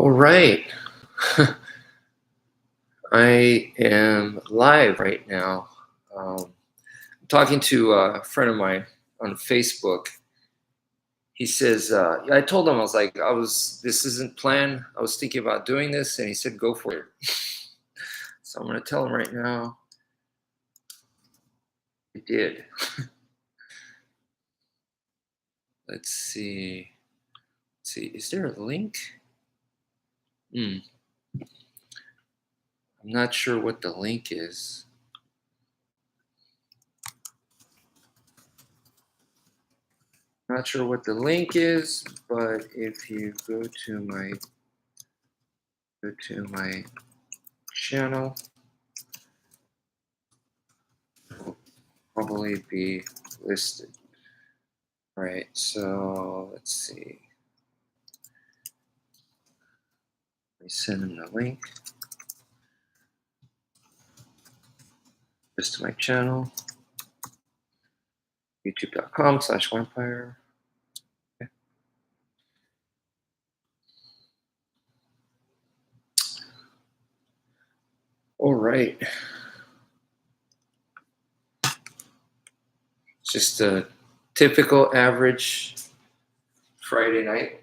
All right. I am live right now. I'm talking to a friend of mine on Facebook. He says, I told him, this isn't planned. I was thinking about doing this. And he said, go for it. So I'm going to tell him right now. I did. Let's see. Is there a link? I'm not sure what the link is. Not sure what the link is, but if you go to my channel, it will probably be listed. All right, so let's see. Let me send him the link. Just to my channel, youtube.com/Wmpyr. Okay. All right. Just a typical average Friday night.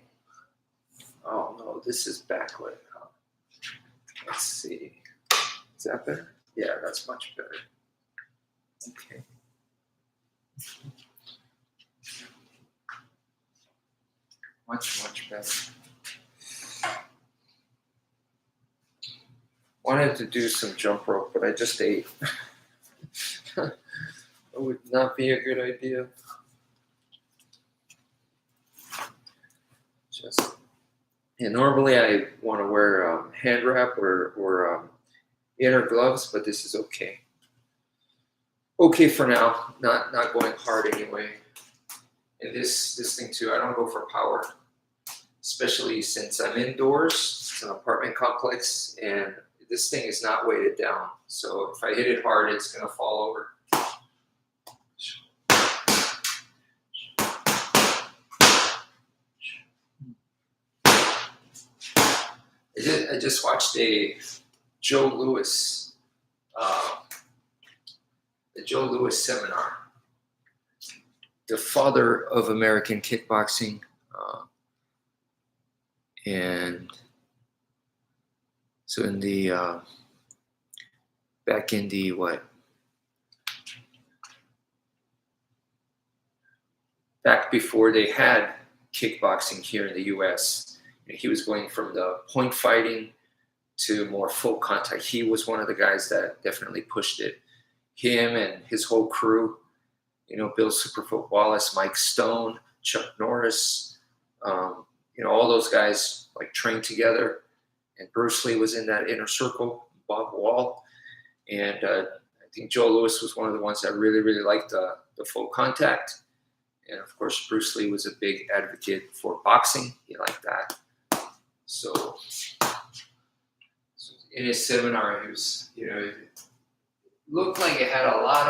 Oh no, this is backlit. Let's see. Is that better? Yeah, that's much better. Okay. Much better. Wanted to do some jump rope, but I just ate. That would not be a good idea. Normally I want to wear hand wrap or inner gloves, but this is okay. Okay for now. Not going hard anyway. And this thing too, I don't go for power, especially since I'm indoors. It's an apartment complex, and this thing is not weighted down. So if I hit it hard, it's gonna fall over. I just watched a Joe Louis seminar, the father of American kickboxing, and so in the back in the back before they had kickboxing here in the U.S., he was going from the point fighting to more full contact. He was one of the guys that definitely pushed it. Him and his whole crew, Bill Superfoot Wallace, Mike Stone, Chuck Norris, all those guys trained together. And Bruce Lee was in that inner circle, Bob Wall. And I think Joe Louis was one of the ones that really, really liked the full contact. And of course, Bruce Lee was a big advocate for boxing. He liked that. So in his seminar, he was, it looked like it had a lot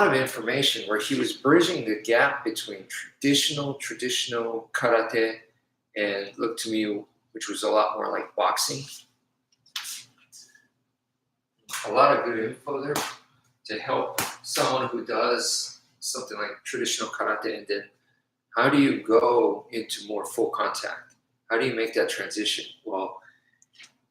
of information where he was bridging the gap between traditional karate and looked to me, which was a lot more like boxing. A lot of good info there to help someone who does something like traditional karate, and then how do you go into more full contact? How do you make that transition? Well,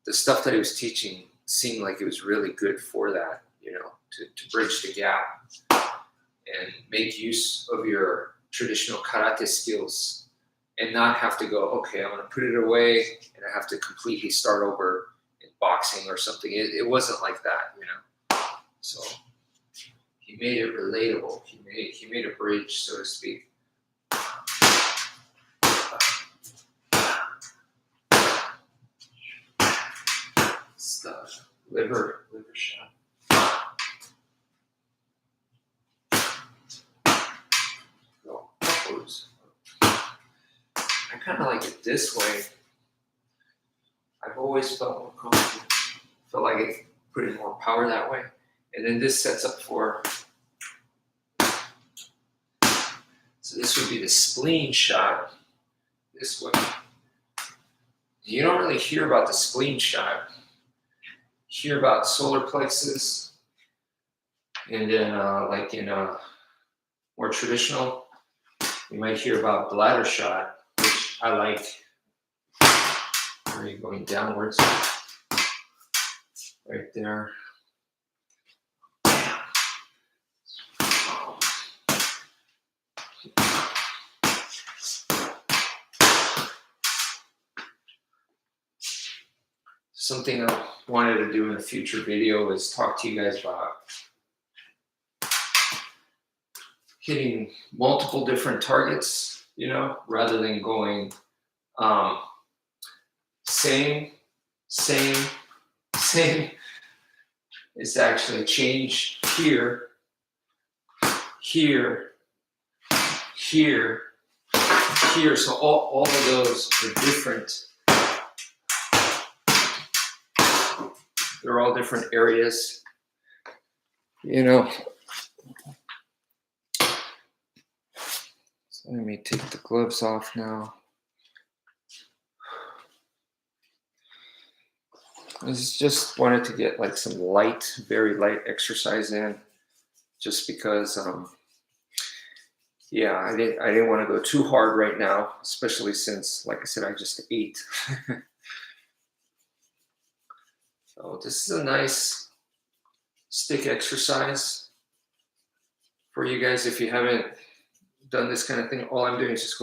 the stuff that he was teaching seemed like it was really good for that, to bridge the gap and make use of your traditional karate skills and not have to go, okay, I'm going to put it away and I have to completely start over in boxing or something. It wasn't like that, So he made it relatable. He made a bridge, so to speak. Stuff. Liver shot. Go upwards. I kind of like it this way. I've always felt more comfortable. Felt like it put in more power that way. And then this sets up for. So this would be the spleen shot. this way. You don't really hear about the spleen shot. You hear about solar plexus, and then like in more traditional, you might hear about bladder shot, which I like. Where are you going downwards? Right there. Something I wanted to do in a future video is talk to you guys about hitting multiple different targets, you know, rather than going same. It's actually change here, here, here, here. So all of those are different. They're all different areas, you know. So let me take the gloves off now. I just wanted to get like some light, very light exercise in, just because, yeah, I didn't want to go too hard right now, especially since, like I said, I just ate. So this is a nice stick exercise for you guys. If you haven't done this kind of thing, all I'm doing is just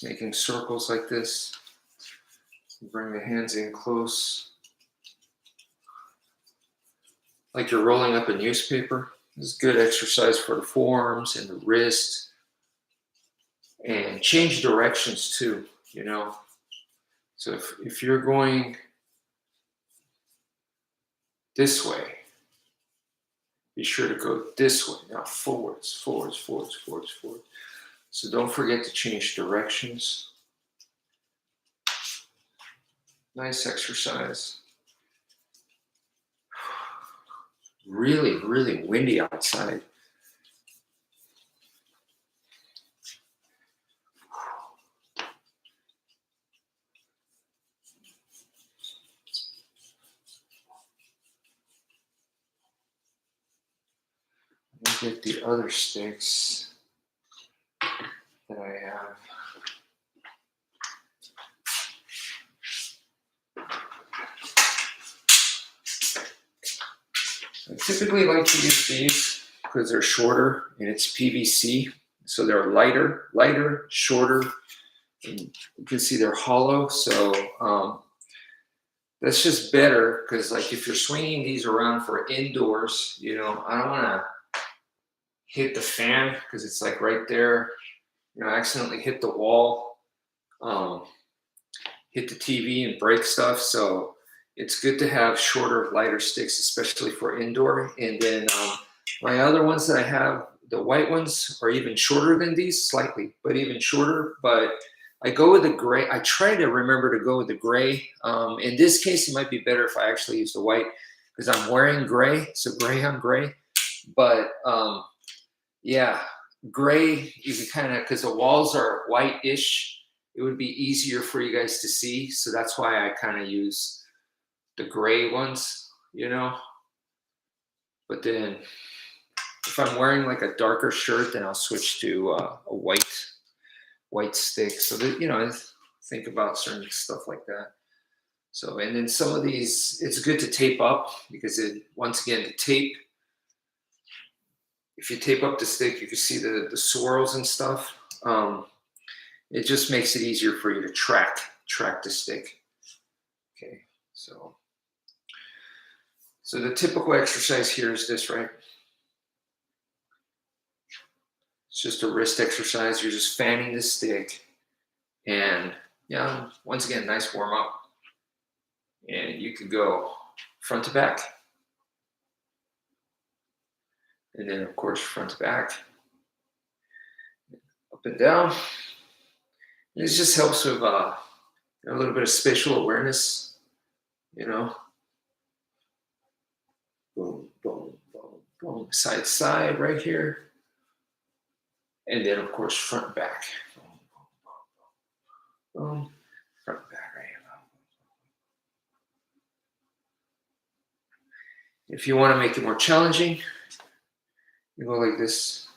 making circles like this. Bring the hands in close, like you're rolling up a newspaper. This is good exercise for the forearms and the wrist. And change directions too, you know. So if you're going this way, be sure to go this way. Now forwards, forwards, forwards, forwards, forwards. So don't forget to change directions. Nice exercise. Really, really windy outside. Let me get the other sticks that I have. I typically like to use these because they're shorter and it's PVC. So they're lighter, shorter. And you can see they're hollow. So that's just better because, like, if you're swinging these around for indoors, you know, I don't want to hit the fan because it's like right there, you know, accidentally hit the wall, hit the TV and break stuff. So it's good to have shorter, lighter sticks, especially for indoor. And then my other ones that I have, the white ones are even shorter than these, slightly, but even shorter. But I go with the gray. I try to remember to go with the gray. In this case, it might be better if I actually use the white because I'm wearing gray, so gray on gray. But yeah, gray, you can kind of, because the walls are white-ish, it would be easier for you guys to see. So that's why I kind of use the gray ones, you know. But then if I'm wearing like a darker shirt, then I'll switch to a white stick. So that, you know, think about certain stuff like that. So, and then some of these, it's good to tape up because once again, the tape, if you tape up the stick, you can see the swirls and stuff. It just makes it easier for you to track the stick. Okay, so the typical exercise here is this, right? It's just a wrist exercise. You're just fanning the stick. And yeah, once again, nice warm up. And you could go front to back. And then, of course, front to back. Up and down. And it just helps with a little bit of spatial awareness, you know. Boom, boom, boom, boom. Side to side right here. And then, of course, front and back. If you want to make it more challenging, you go like this.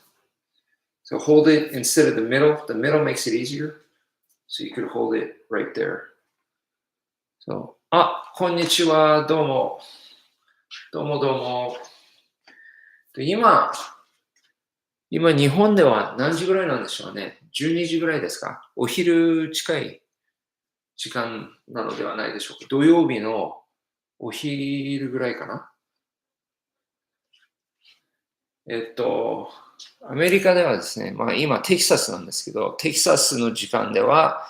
So hold it instead of the middle. The middle makes it easier. So you could hold it right there. So,こんにちは、どうも。どうもどうも。今、日本では何時ぐらいなんでしょうね。12時ぐらいですか。お昼近い時間なのではないでしょうか。土曜日のお昼ぐらいかな。アメリカではですね、今テキサスなんですけど、テキサスの時間では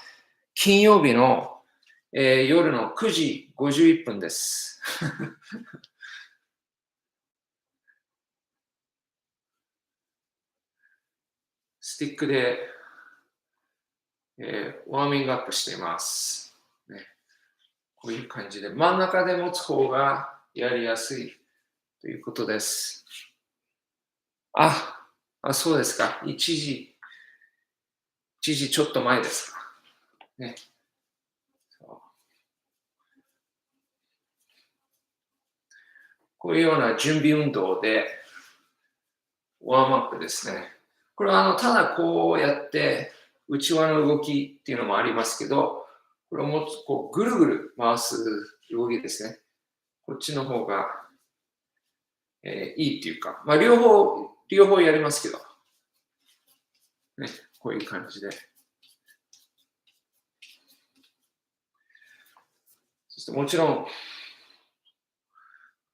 金曜日の、夜の9時51分です。スティックで、ワーミングアップしています、ね。こういう感じで真ん中で持つ方がやりやすいということです。そうですか。1時ちょっと前ですか。ね。こういうような準備運動でワームアップですね。これはただこうやって内輪の動きっていうのもありますけど、これをもっとこうぐるぐる回す動きですね。こっちの方が、いいっていうか、両方やりますけど、ね、こういう感じで。そしてもちろん、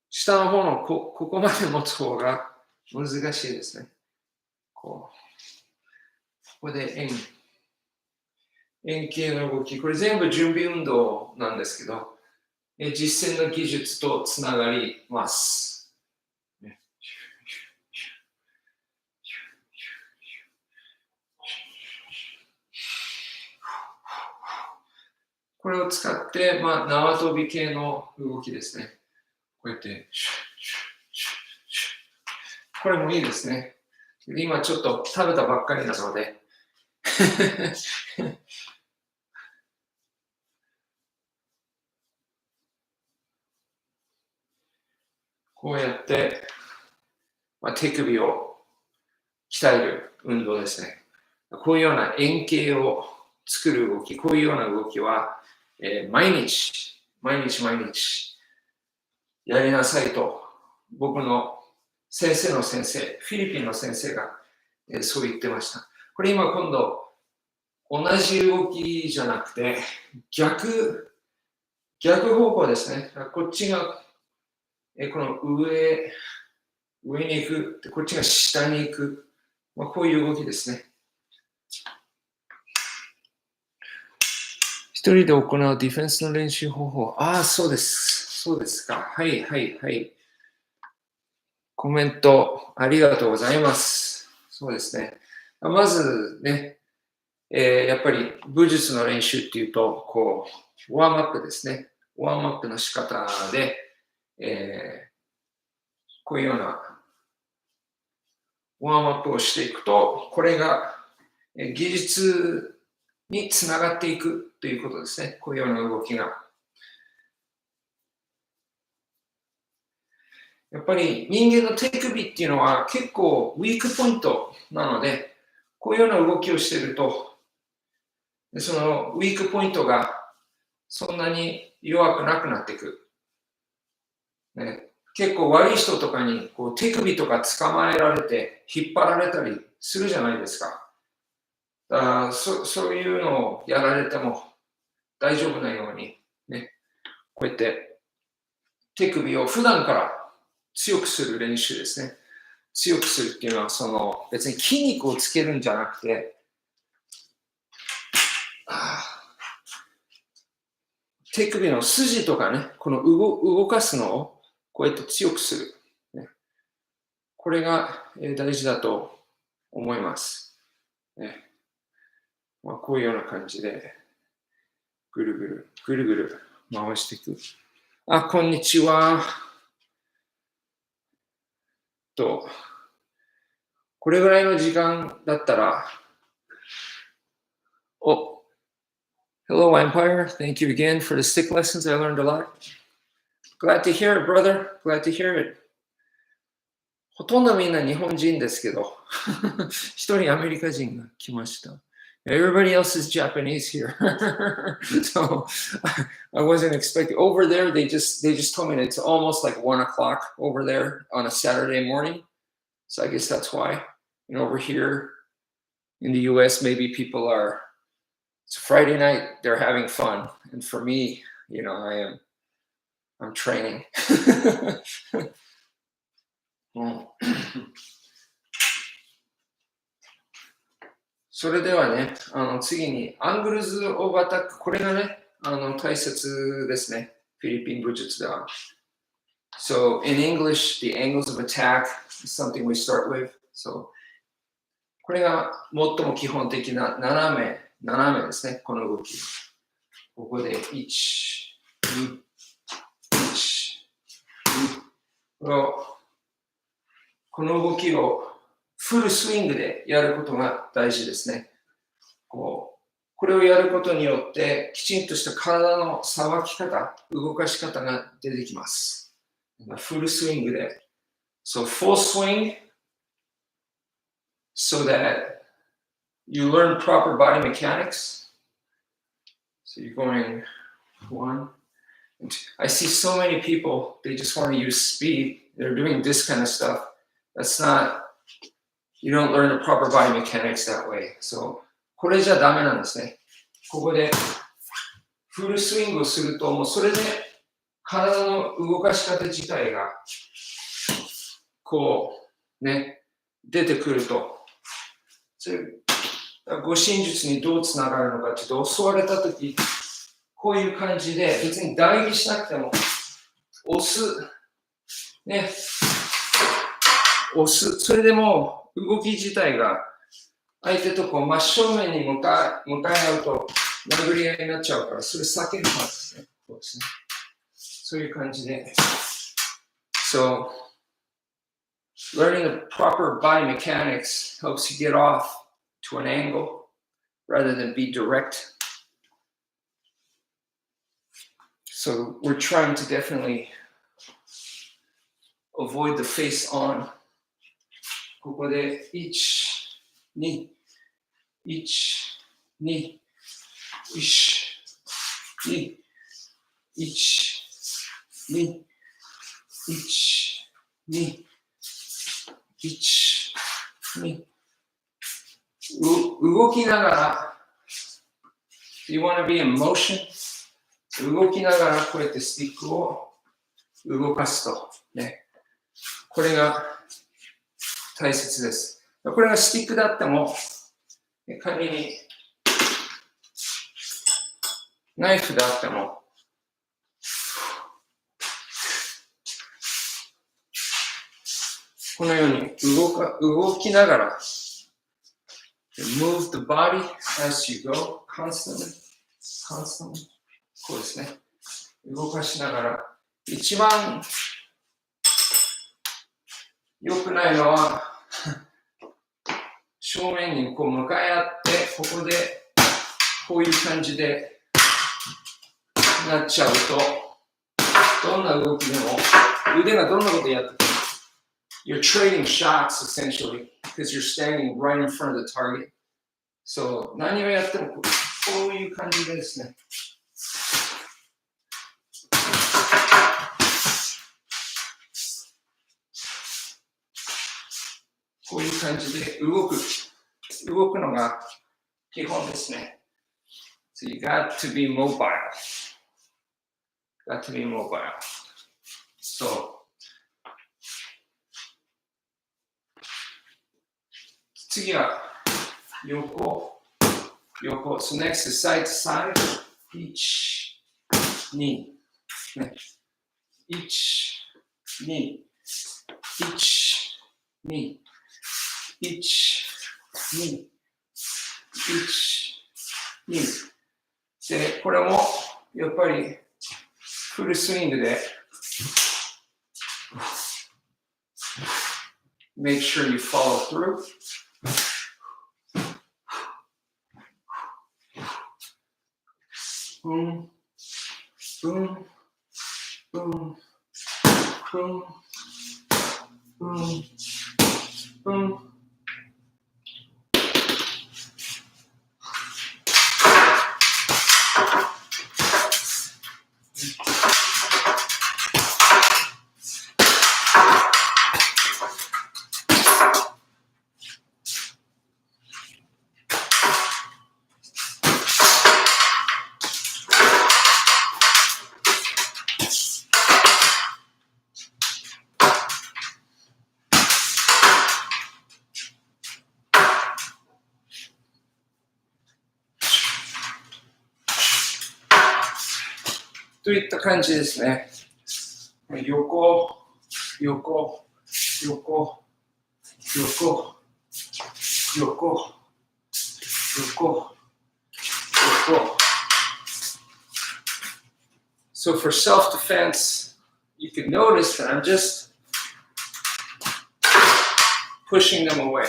下の方のここまで持つ方が難しいですね。ここで円形の動き、これ全部準備運動なんですけど、実践の技術とつながります。これを使って、縄跳び系の動きですね。こうやって、これもいいですね。今ちょっと食べたばっかりなので。こうやって、手首を鍛える運動ですね。こういうような円形を作る動き、こういうような動きは、毎日やりなさいと、僕の先生の先生、フィリピンの先生が、そう言ってました。これ今今度、同じ動きじゃなくて、逆方向ですね。こっちが、この上に行く、こっちが下に行く。こういう動きですね。一人で行うディフェンスの練習方法。そうです。そうですか。はい。コメントありがとうございます。そうですね。まずね、やっぱり武術の練習っていうと、こう、ワームアップですね。ワームアップの仕方で、こういうようなワームアップをしていくと、これが技術につながっていくということですね。こういうような動きが。やっぱり人間の手首っていうのは結構ウィークポイントなので、こういうような動きをしていると、そのウィークポイントがそんなに弱くなくなっていく。ね、結構悪い人とかにこう手首とか捕まえられて引っ張られたりするじゃないですか。そういうのをやられても大丈夫なように、ね、こうやって手首を普段から強くする練習ですね。強くするっていうのは別に筋肉をつけるんじゃなくて、手首の筋とかね、この動かすのをこうやって強くする。ね、これが大事だと思います。ね、こういうような感じで、ぐるぐる回していく。こんにちは。これぐらいの時間だったら、Hello, Wmpyr. Thank you again for the stick lessons. I learned a lot. Glad to hear it, brother. Glad to hear it. ほとんどみんな日本人ですけど、一人アメリカ人が来ました。Everybody else is Japanese here. So I wasn't expecting. Over there, they just told me that it's almost like 1 o'clock over there on a Saturday morning. So I guess that's why. And over here in the US, maybe people are, it's Friday night, they're having fun. And for me, you know, I'm training. それではね、次にアングルズ・オブ・アタック、これがね、大切ですね。フィリピン武術では。So in English, the angles of attack is something we start with. So これが最も基本的な斜めですね、この動き。ここで1、2、1、2。この動きをフルスイングでやることが大事ですね。これをやることによってきちんとした体のさばき方、動かし方が出てきます。フルスイングで。So full swing so that you learn proper body mechanics. So you're going 1. I see so many people, they just want to use speed. They're doing this kind of stuff. That's not, you don't learn the proper body mechanics that way. So これじゃダメなんですね。ここでフルスイングをすると、もうそれで体の動かし方自体がこうね、出てくると、それ護身術にどうつながるのかっていうと、襲われたとき、こういう感じで別に代議しなくても押す、ね、押す、それでもう動き自体が相手とこう真正面に向かい合うと殴り合いになっちゃうから、それ避けるはずですね。こうですね。そういう感じで。So, learning the proper body mechanics helps you get off to an angle rather than be direct. So we're trying to definitely avoid the face on. ここで1、2、1、2、1、2、1、2、1、2、1、2。動きながら、you want to be in motion? 動きながらこうやってスティックを動かすと、ね。これが大切です。これがスティックだっても、仮にナイフであっても、このように動きながら、move the body as you go, constantly. こうですね。動かしながら、一番良くないのは、正面にこう向かい合って、ここでこういう感じでなっちゃうと、どんな動きでも、腕がどんなことやってても、you're trading shots essentially because you're standing right in front of the target. So 何をやってもこういう感じでですね。こういう感じで動くのが基本ですね。So you got to be mobile. Got to be mobile. So 次は横。So next is side to side. 1、2、ね。1、2、1、2、1、2、1、2。で、これもやっぱりフルスイングで make sure you follow through. boom, boom, boom, boom, boom, boom.といった感じですね。横、横、横、横、横、横、横。So for self-defense, you can notice that I'm just pushing them away.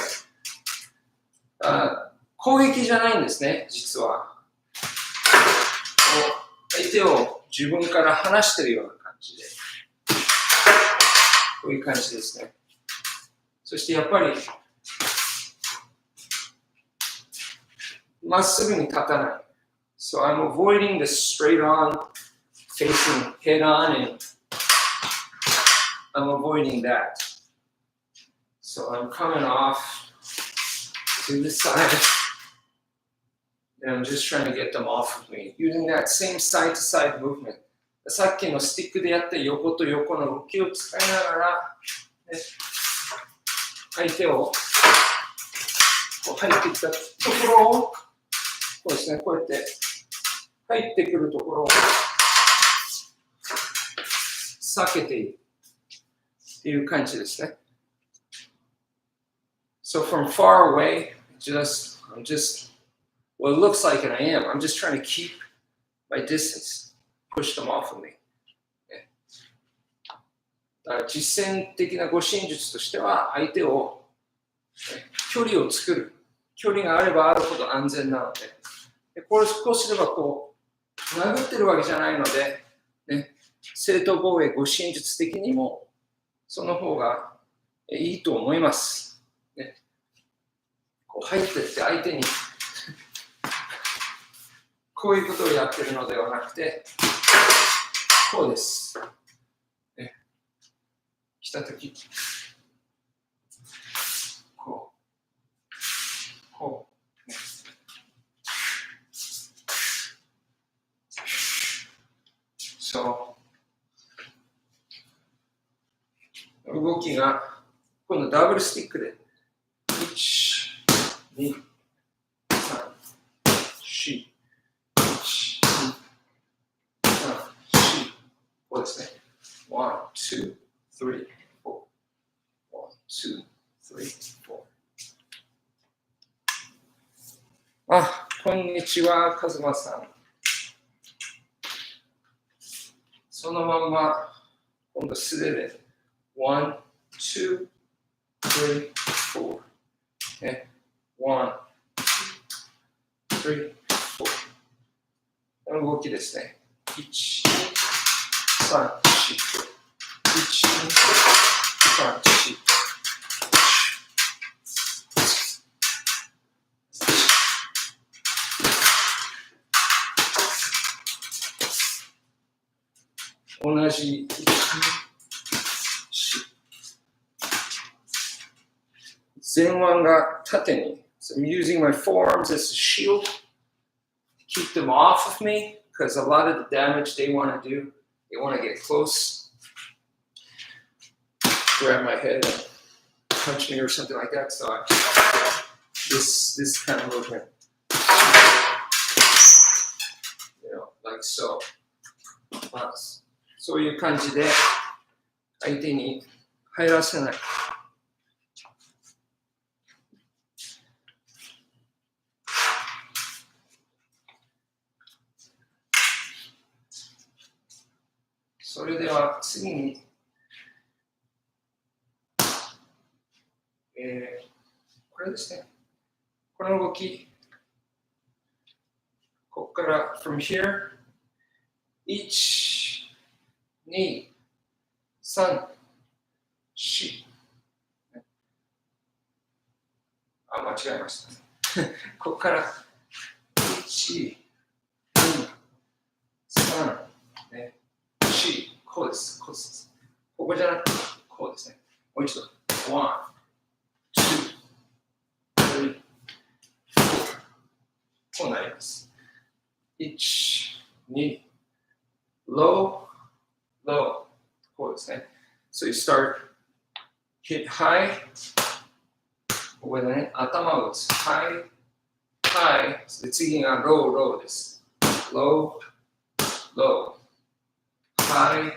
攻撃じゃないんですね、実は。相手を自分から離しているような感じで。こういう感じですね。そしてやっぱり、まっすぐに立たない。So I'm avoiding the straight on, facing head on, and I'm avoiding that. So I'm coming off to the side, and I'm just trying to get them off of me, using that same side-to-side movement. さっきのスティックでやった横と横の動きを使いながら、ね、相手をこう入ってきたところを、こうですね、こうやって入ってくるところを避けているっていう感じですね。So from far away, I'm just, well, it looks like it I am. I'm just trying to keep my distance, push them off of me. だから実践的な護身術としては、相手を、距離を作る。距離があればあるほど安全なので。こうすればこう、殴ってるわけじゃないので、ね、正当防衛護身術的にも、その方がいいと思います。ね、こう入ってって相手にこういうことをやってるのではなくて、こうです。ね、来たとき、こう、こう、ね、そう。動きが、今度ダブルスティックで、1、2、3、4、1、2、3、4、こうですね。1、2、3、4。1、2、3、4。あ、こんにちは、カズマさん。そのまんま、今度素手で、1、2、3、4。ね、1、2、3、4。この動きですね。1、2、3、4。1、2、3、4。同じ前腕が縦に。So I'm using my forearms as a shield to keep them off of me because a lot of the damage they want to do, they want to get close, grab my head and punch me or something like that. So this kind of movement, like so. そういう感じで相手に入らせない。それでは次に、これですね。この動き、ここから from here 1、2、3、4。あ、間違えました。ここから、1、2、3、ね、4、こうです。こうです。ここじゃなくて、こうですね。もう一度。1、2、3、4。こうなります。1、2、low, low. こうですね。So you start, hit high. ここでね、頭を打つ。high, high. で次が low, low です。low, low. high,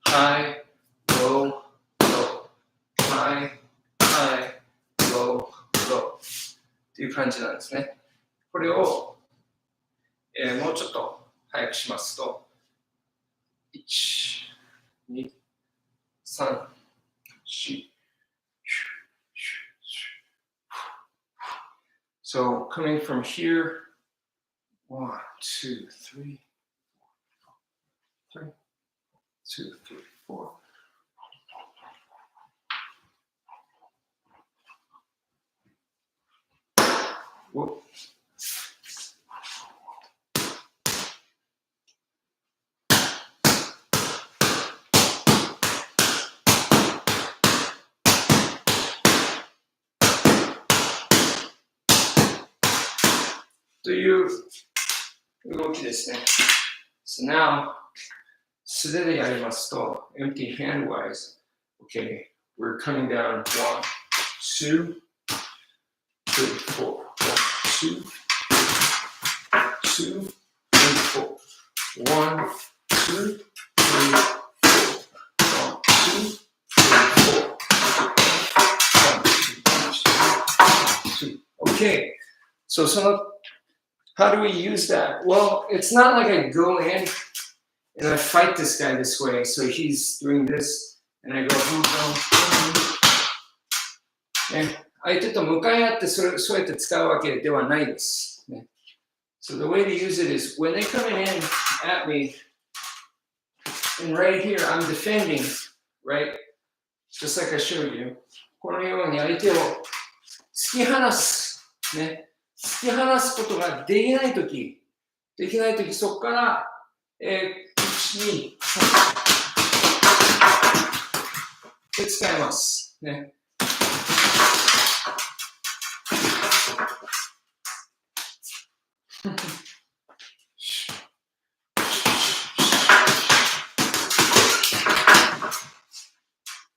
high, low, low. high, high, low, low. っていう感じなんですね。これを、もうちょっと早くしますと、1、2、3、4。So coming from here, 1, 2, 3, 3, 2, 3, 4. Whoop. To you, 動きですね。So now, 素手でやりますと、empty hand wise, okay, we're coming down 1, 2, 3, 4. 1, 2, 2, 3, 4. 1, 2, 3, 4. 1, 2, 3, 4. 1, 2, 3, 4. Okay, so how do we use that? Well, it's not like I go in and I fight this guy this way. So he's doing this, and I go,相手と向かい合ってそうやって使うわけではないです。ね。So the way to use it is when they're coming in at me, and right here I'm defending, right? Just like I showed you. このように相手を突き放す。ね。突き放すことができないとき、そこから、1、2、で使います。ね。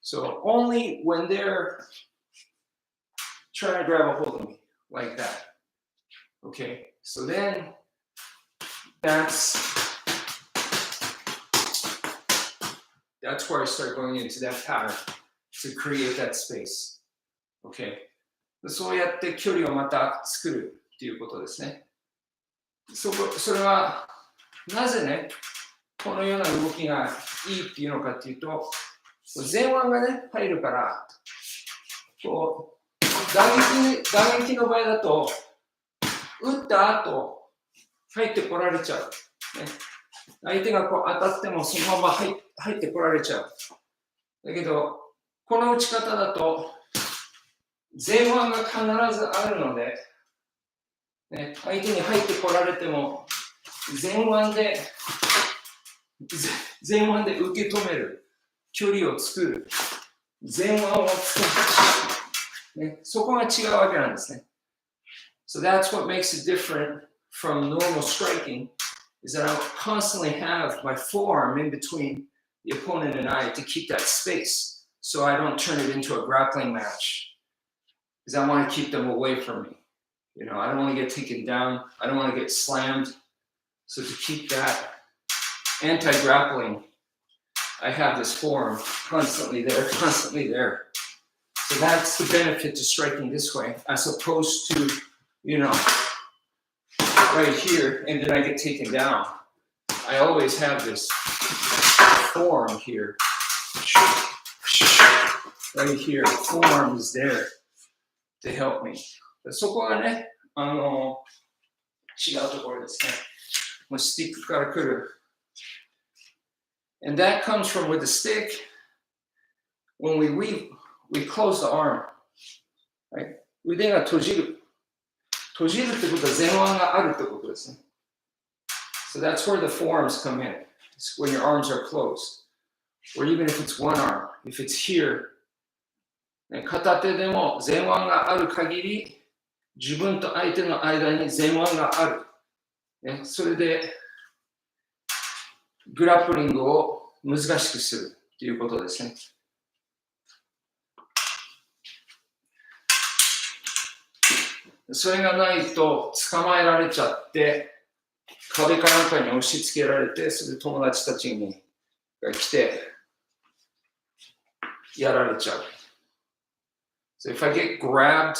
So only when they're trying to grab a hold of me like that. Okay, so then that's where I start going into that pattern to create that space. Okay, そうやって距離をまた作るっていうことですね。それはなぜね、このような動きがいいっていうのかっていうと、前腕がね、入るから、こう打撃の場合だと、打った後、入ってこられちゃう。ね、相手がこう当たってもそのまま入ってこられちゃう。だけど、この打ち方だと、前腕が必ずあるので、ね、相手に入ってこられても、前腕で受け止める。距離を作る。前腕を使う。ね、そこが違うわけなんですね。So that's what makes it different from normal striking, is that I constantly have my forearm in between the opponent and I to keep that space, so I don't turn it into a grappling match, because I want to keep them away from me. You know, I don't want to get taken down. I don't want to get slammed. So to keep that anti-grappling, I have this forearm constantly there. So that's the benefit to striking this way, as opposed to, you know, right here, and then I get taken down. I always have this forearm here. Right here, forearm is there to help me. そこがね、違うところですね。もうスティックから来る And that comes from with the stick. When we weave, we close the arm. Right? 腕が閉じる。閉じるってことは前腕があるってことですね。So that's where the forearms come in. It's when your arms are closed. Or even if it's one arm, if it's here, 片手でも前腕がある限り、自分と相手の間に前腕がある。それで、グラップリングを難しくするということですね。それがないと捕まえられちゃって、壁かなんかに押し付けられて、それで友達たちに来て、やられちゃう。So if I get grabbed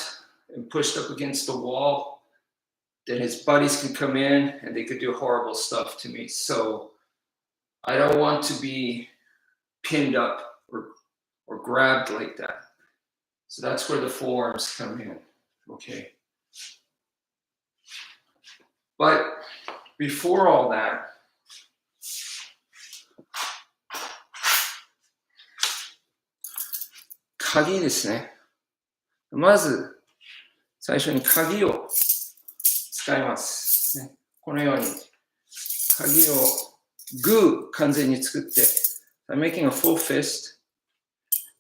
and pushed up against the wall, then his buddies can come in and they could do horrible stuff to me. So I don't want to be pinned up or grabbed like that. So that's where the forearms come in. Okay. But before all that,鍵ですね。まず最初に鍵を使います。ね、このように鍵をグー完全に作って、I'm making a full fist.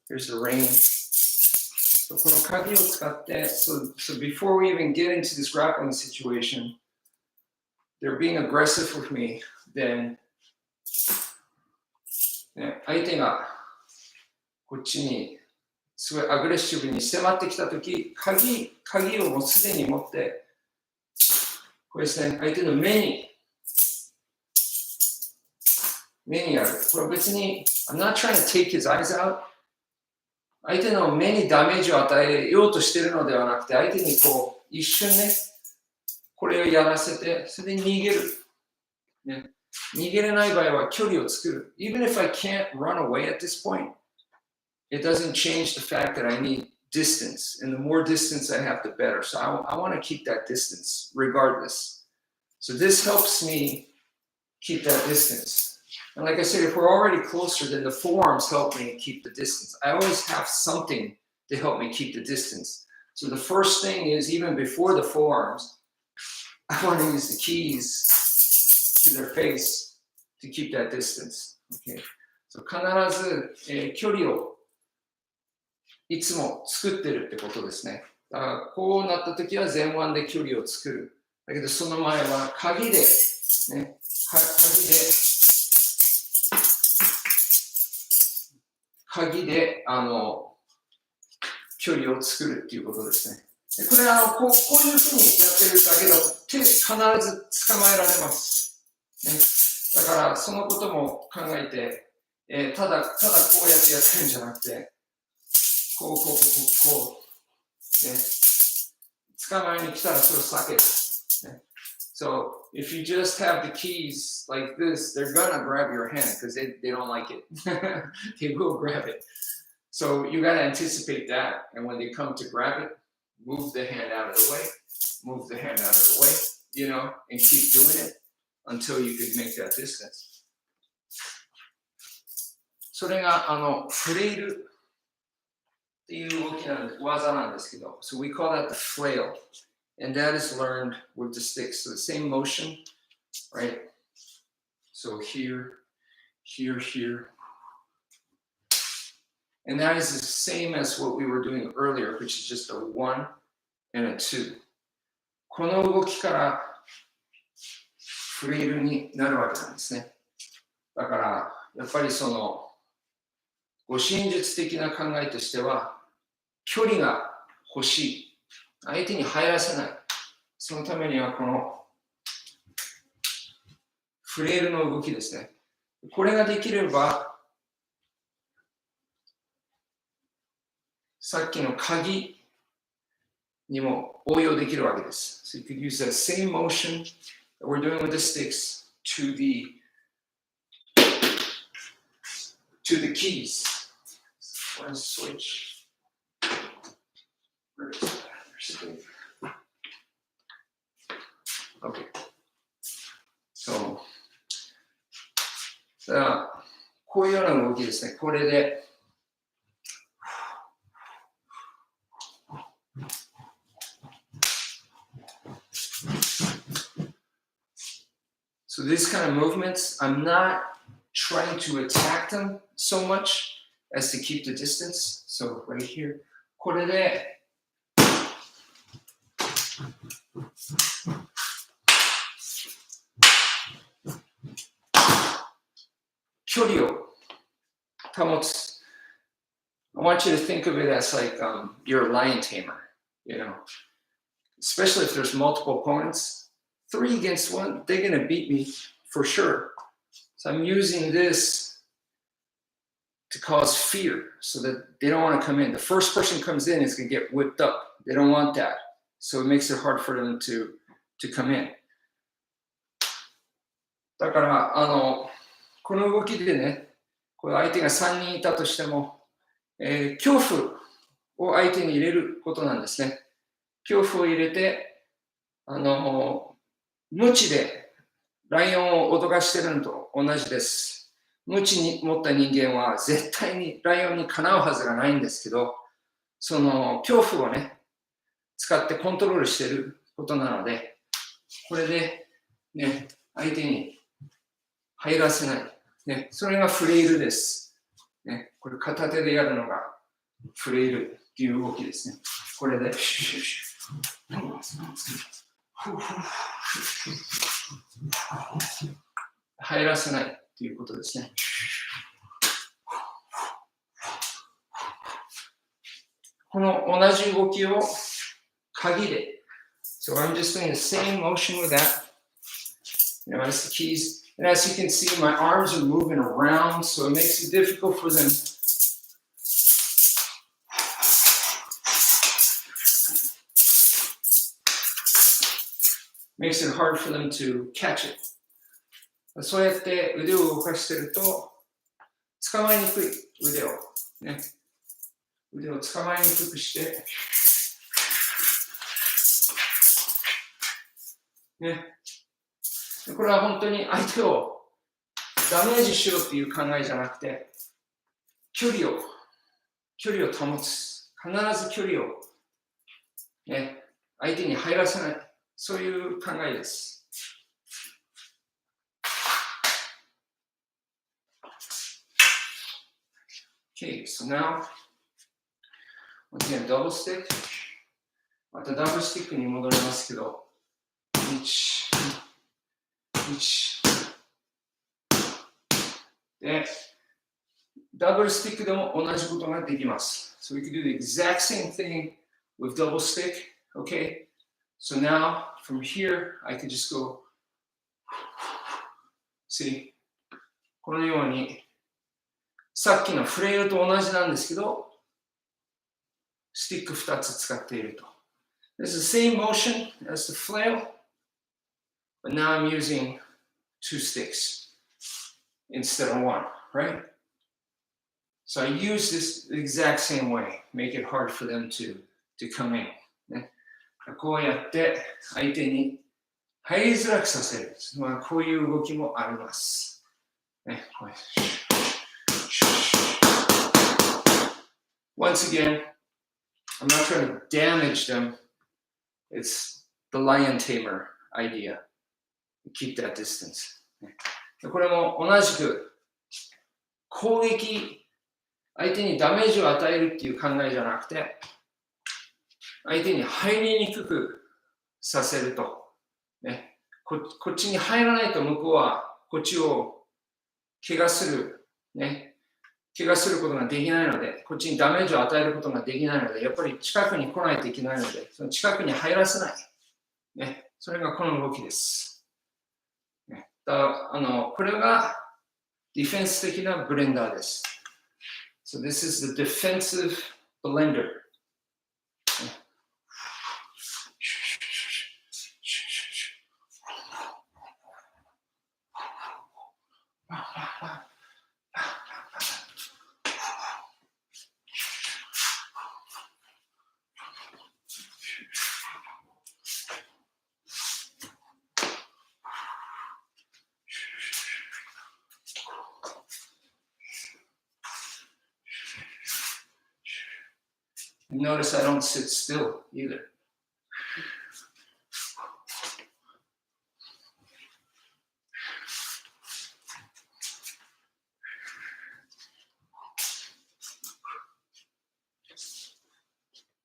Here's the ring. So この鍵を使って、so before we even get into this grappling situation, they're being aggressive with me, then ね、相手がこっちにすごいアグレッシブに迫ってきたとき、鍵をもうすでに持って、これですね、相手の目にある。これ別に、I'm not trying to take his eyes out. 相手の目にダメージを与えようとしているのではなくて、相手にこう、一瞬ね、これをやらせて、それで逃げる。ね、逃げれない場合は距離を作る。Even if I can't run away at this point, it doesn't change the fact that I need distance. And the more distance I have, the better. So I want to keep that distance regardless. So this helps me keep that distance. And like I said, if we're already closer, then the forearms help me keep the distance. I always have something to help me keep the distance. So the first thing is, even before the forearms, I want to use the keys to their face to keep that distance. Okay. So 必ず、距離をいつも作ってるってことですね。だからこうなった時は前腕で距離を作る。だけどその前は鍵で、ね、鍵で距離を作るっていうことですね。でこれはこういうふうにやってるだけだと手必ず捕まえられます。ね、だからそのことも考えて、ただこうやってやってるんじゃなくて、こう、ね、捕まえに来たらそれを避ける。ね、So if you just have the keys like this, they're gonna grab your hand because they don't like it. They will grab it. So you gotta anticipate that, and when they come to grab it, move the hand out of the way, move the hand out of the way, you know, and keep doing it until you can make that distance. それがフレイルっていう動き技なんですけど、so we call that the flail, and that is learned with the sticks. So the same motion, right? So here, and that is the same as what we were doing earlier, which is just a 1 and a 2. この動きからフレイルになるわけなんですね。だからやっぱりその護身術的な考えとしては、距離が欲しい。相手に入らせない。そのためにはこのフレイルの動きですね。これができれば、さっきの鍵にも応用できるわけです。So you could use that same motion that we're doing with the sticks to the keys. Let's switch. Where is that? Okay. So こういうような動きですね。これで。So these kind of movements, I'm not trying to attack them so much as to keep the distance. So right here, これで距離を保つ。I want you to think of it as like you're a lion tamer, you know, especially if there's multiple opponents. 3 against 1, they're going to beat me for sure. So I'm using this to cause fear so that they don't want to come in. The first person comes in is going to get whipped up. They don't want that. So it makes it hard for them to come in. だからこの動きでね、これ相手が3人いたとしても、恐怖を相手に入れることなんですね。恐怖を入れて、無知でライオンを脅かしているのと同じです。無知に持った人間は絶対にライオンにかなうはずがないんですけど、その恐怖をね、使ってコントロールしていることなので、これでね、相手に入らせない。ね、それがフレイルです。ね、これ片手でやるのがフレイルっていう動きですね。これで入らせないっていうことですね。この同じ動きを鍵で。So I'm just doing the same motion with that. You know, as the keys. And as you can see, my arms are moving around, so it makes it difficult for them. Makes it hard for them to catch it. そうやって腕を動かしてると、捕まえにくい腕を、ね、腕を捕まえにくくして、ね、これは本当に相手をダメージしようっていう考えじゃなくて、距離を保つ。必ず距離を、ね、相手に入らせない。そういう考えです。Okay, so now, once again, double stick. またダブルスティックに戻りますけど、で、ダブルスティックでも同じことができます。So we can do the exact same thing with double stick, okay? So now, from here, I can just go, see, このように、さっきのフレイルと同じなんですけど、スティック2つ使っていると。It's the same motion as the flail, but now I'm using 2 sticks instead of 1, right? So I use this the exact same way, make it hard for them to come in. ね、こうやって相手に入りづらくさせる。まあ、こういう動きもあります。ね、こうOnce again, I'm not trying to damage them. It's the lion tamer idea. Keep that distance. これも同じく攻撃、相手にダメージを与えるっていう考えじゃなくて、相手に入りにくくさせると、ね、こっちに入らないと向こうはこっちを怪我する、ね、怪我することができないので、こっちにダメージを与えることができないので、やっぱり近くに来ないといけないので、その近くに入らせない。ね、それがこの動きです。ね、これがディフェンス的なブレンダーです。So this is the defensive blender. Notice I don't sit still either.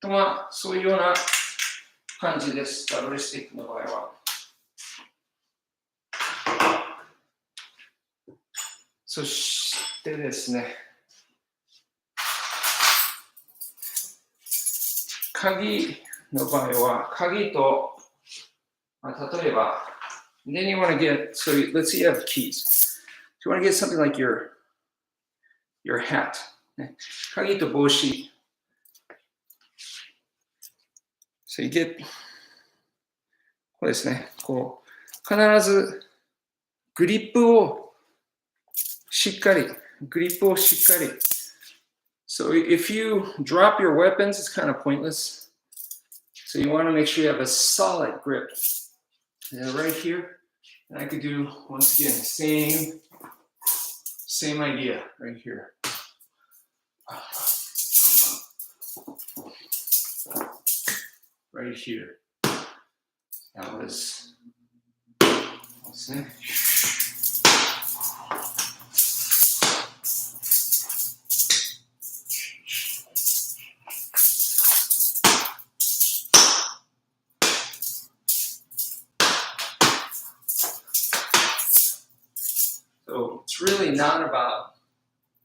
So そういうような感じです。ダブルスティックの場合は。そしてですね、鍵の場合は、鍵と、例えば、then you want to get, so let's say you have keys. You want to get something like your hat. 鍵と帽子。So you get, これですね、こう、必ずグリップをしっかり、グリップをしっかり。So if you drop your weapons, it's kind of pointless. So you want to make sure you have a solid grip. And right here, and I could do, once again, same idea right here. Right here. That was, what's that? So it's really not about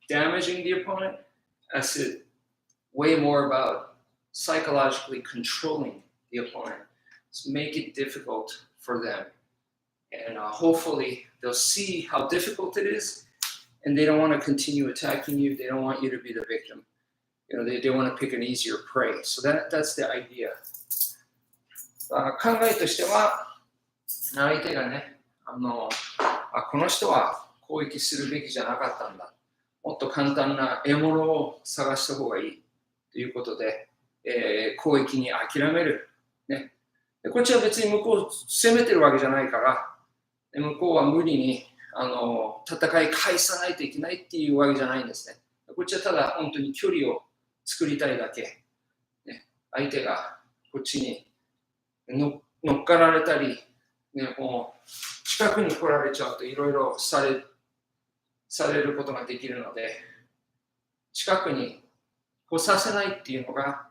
damaging the opponent, as it way more about psychologically controlling the opponent. So make it difficult for them. And hopefully they'll see how difficult it is, and they don't want to continue attacking you. They don't want you to be the victim. You know, they want to pick an easier prey. So that's the idea. 考えとしては、相手がね、この人は攻撃するべきじゃなかったんだ。もっと簡単な獲物を探した方がいいということで、攻撃に諦める。ね、でこっちは別に向こう攻めてるわけじゃないから、向こうは無理に戦い返さないといけないっていうわけじゃないんですね。こっちはただ本当に距離を作りたいだけ。ね、相手がこっちに乗っかられたり、ね、もう近くに来られちゃうといろいろされることができるので、近くに来させないっていうのが、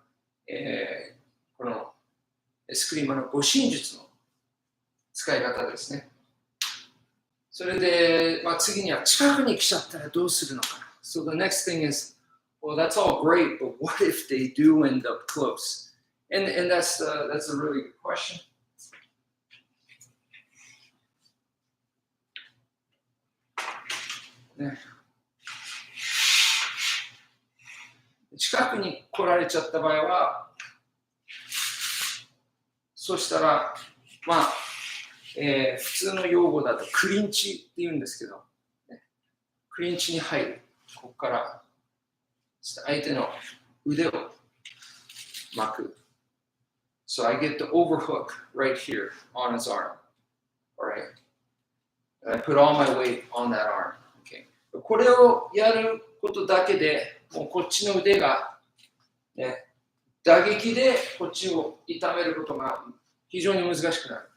このエスクリマの護身術の使い方ですね。それで、次には近くに来ちゃったらどうするのか。So the next thing is, well, that's all great, but what if they do end up close? And that's a really good question. ね、近くに来られちゃった場合は、そしたら、普通の用語だとクリンチって言うんですけど、ね、クリンチに入る。ここから相手の腕を巻く。So I get the overhook right here on his arm. Alright. And I put all my weight on that arm. Okay. これをやることだけで、もうこっちの腕が、ね、打撃でこっちを痛めることが非常に難しくなる。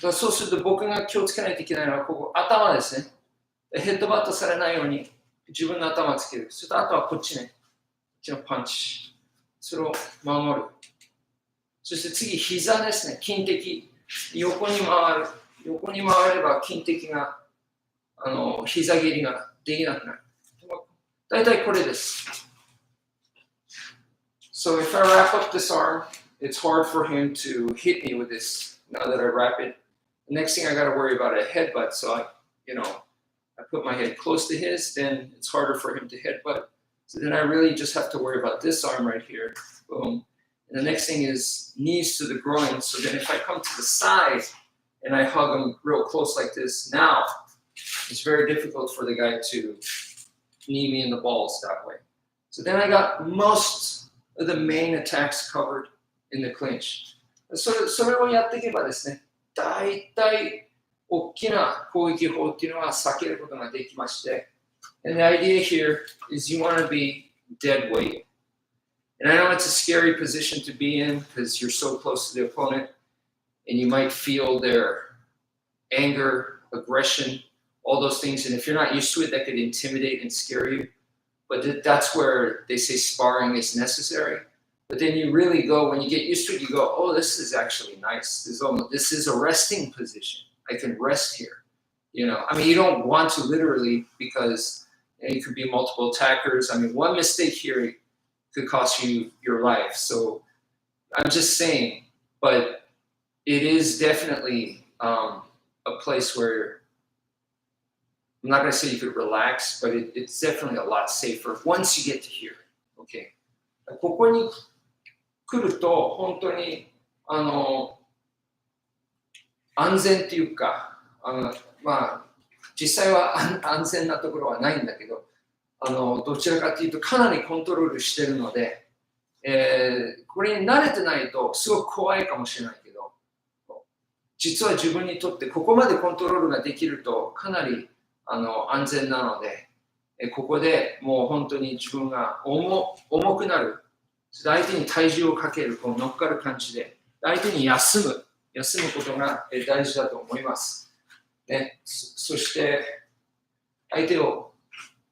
だそうすると僕が気をつけないといけないのは、ここ頭ですね。ヘッドバットされないように自分の頭をつける。そしてあとはこっちね。こっちのパンチ。それを守る。そして次、膝ですね。筋的。横に回る。横に回れば筋的が、膝蹴りができなくなる。だいたいこれです。So if I wrap up this arm, it's hard for him to hit me with this now that I wrap it. The next thing I got to worry about a headbutt. So I put my head close to his, then it's harder for him to headbutt. So then I really just have to worry about this arm right here. Boom. And the next thing is knees to the groin. So then if I come to the side and I hug him real close like this, now it's very difficult for the guy to knee me in the balls that way. So then I got most of the main attacks covered in the clinch. それをやっていけばですね、大体大きな攻撃法っていうのは避けることができまして、and the idea here is you want to be dead weight. And I know it's a scary position to be in because you're so close to the opponent and you might feel their anger, aggression, all those things. And if you're not used to it, that could intimidate and scare you. But that's where they say sparring is necessary. But then you really go, when you get used to it, you go, oh, this is actually nice. This is a resting position. I can rest here. I mean, you don't want to literally because you could be multiple attackers. I mean, one mistake here could cost you your life. So I'm just saying, but it is definitely a place where I'm not going to say you could relax, but it's definitely a lot safer once you get to here. Okay. ここに来ると本当に安全っていうか実際は安全なところはないんだけどどちらかというとかなりコントロールしてるので、これに慣れてないとすごく怖いかもしれないけど実は自分にとってここまでコントロールができるとかなり安全なので、ここでもう本当に自分が重くなる相手に体重をかける乗っかる感じで相手に休むことが大事だと思います、ね、そして相手を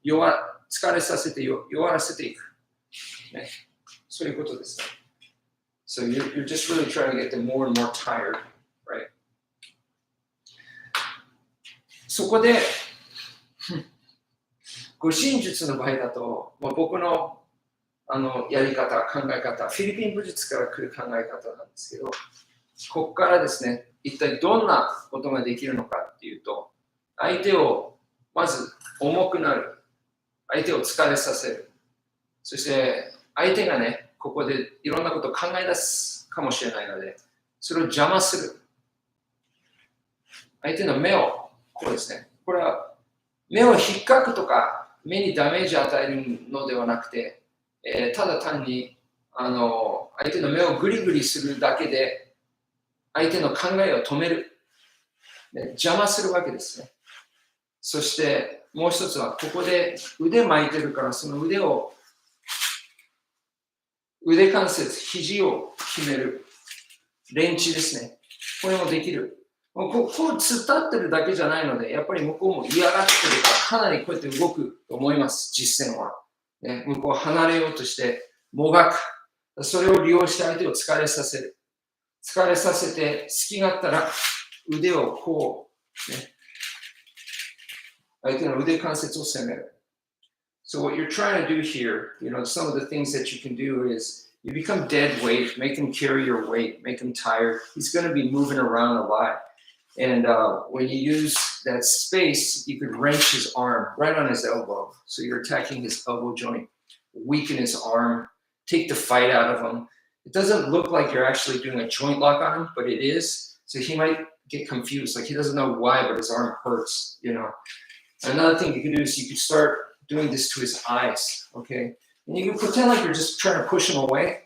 疲れさせて弱らせていく、ね、そういうことですね。So you're just really trying to get them more and more tired, right? そこで護身術の場合だと、僕のやり方、考え方、フィリピン武術から来る考え方なんですけど、ここからですね、一体どんなことができるのかっていうと、相手をまず重くなる、相手を疲れさせる、そして相手がね、ここでいろんなことを考え出すかもしれないので、それを邪魔する。相手の目を、こうですね、これは目を引っかくとか、目にダメージを与えるのではなくて、ただ単に相手の目をグリグリするだけで相手の考えを止める、ね、邪魔するわけですね。そしてもう一つはここで腕巻いてるからその腕関節、肘を決めるレンチですね。これもできる。こう突っ立ってるだけじゃないので、やっぱり向こうも嫌がってるからかなりこうやって動くと思います、実践は。ね、向こうを離れようとしてもがく。それを利用して相手を疲れさせる。疲れさせて隙があったら腕をこう、ね、相手の腕関節を攻める。So what you're trying to do here, some of the things that you can do is you become dead weight, make him carry your weight, make him tired. He's going to be moving around a lot. And when you use that space, you could wrench his arm right on his elbow. So you're attacking his elbow joint, weaken his arm, take the fight out of him. It doesn't look like you're actually doing a joint lock on him, but it is. So he might get confused, like he doesn't know why, but his arm hurts, Another thing you could do is you could start doing this to his eyes, okay? And you can pretend like you're just trying to push him away.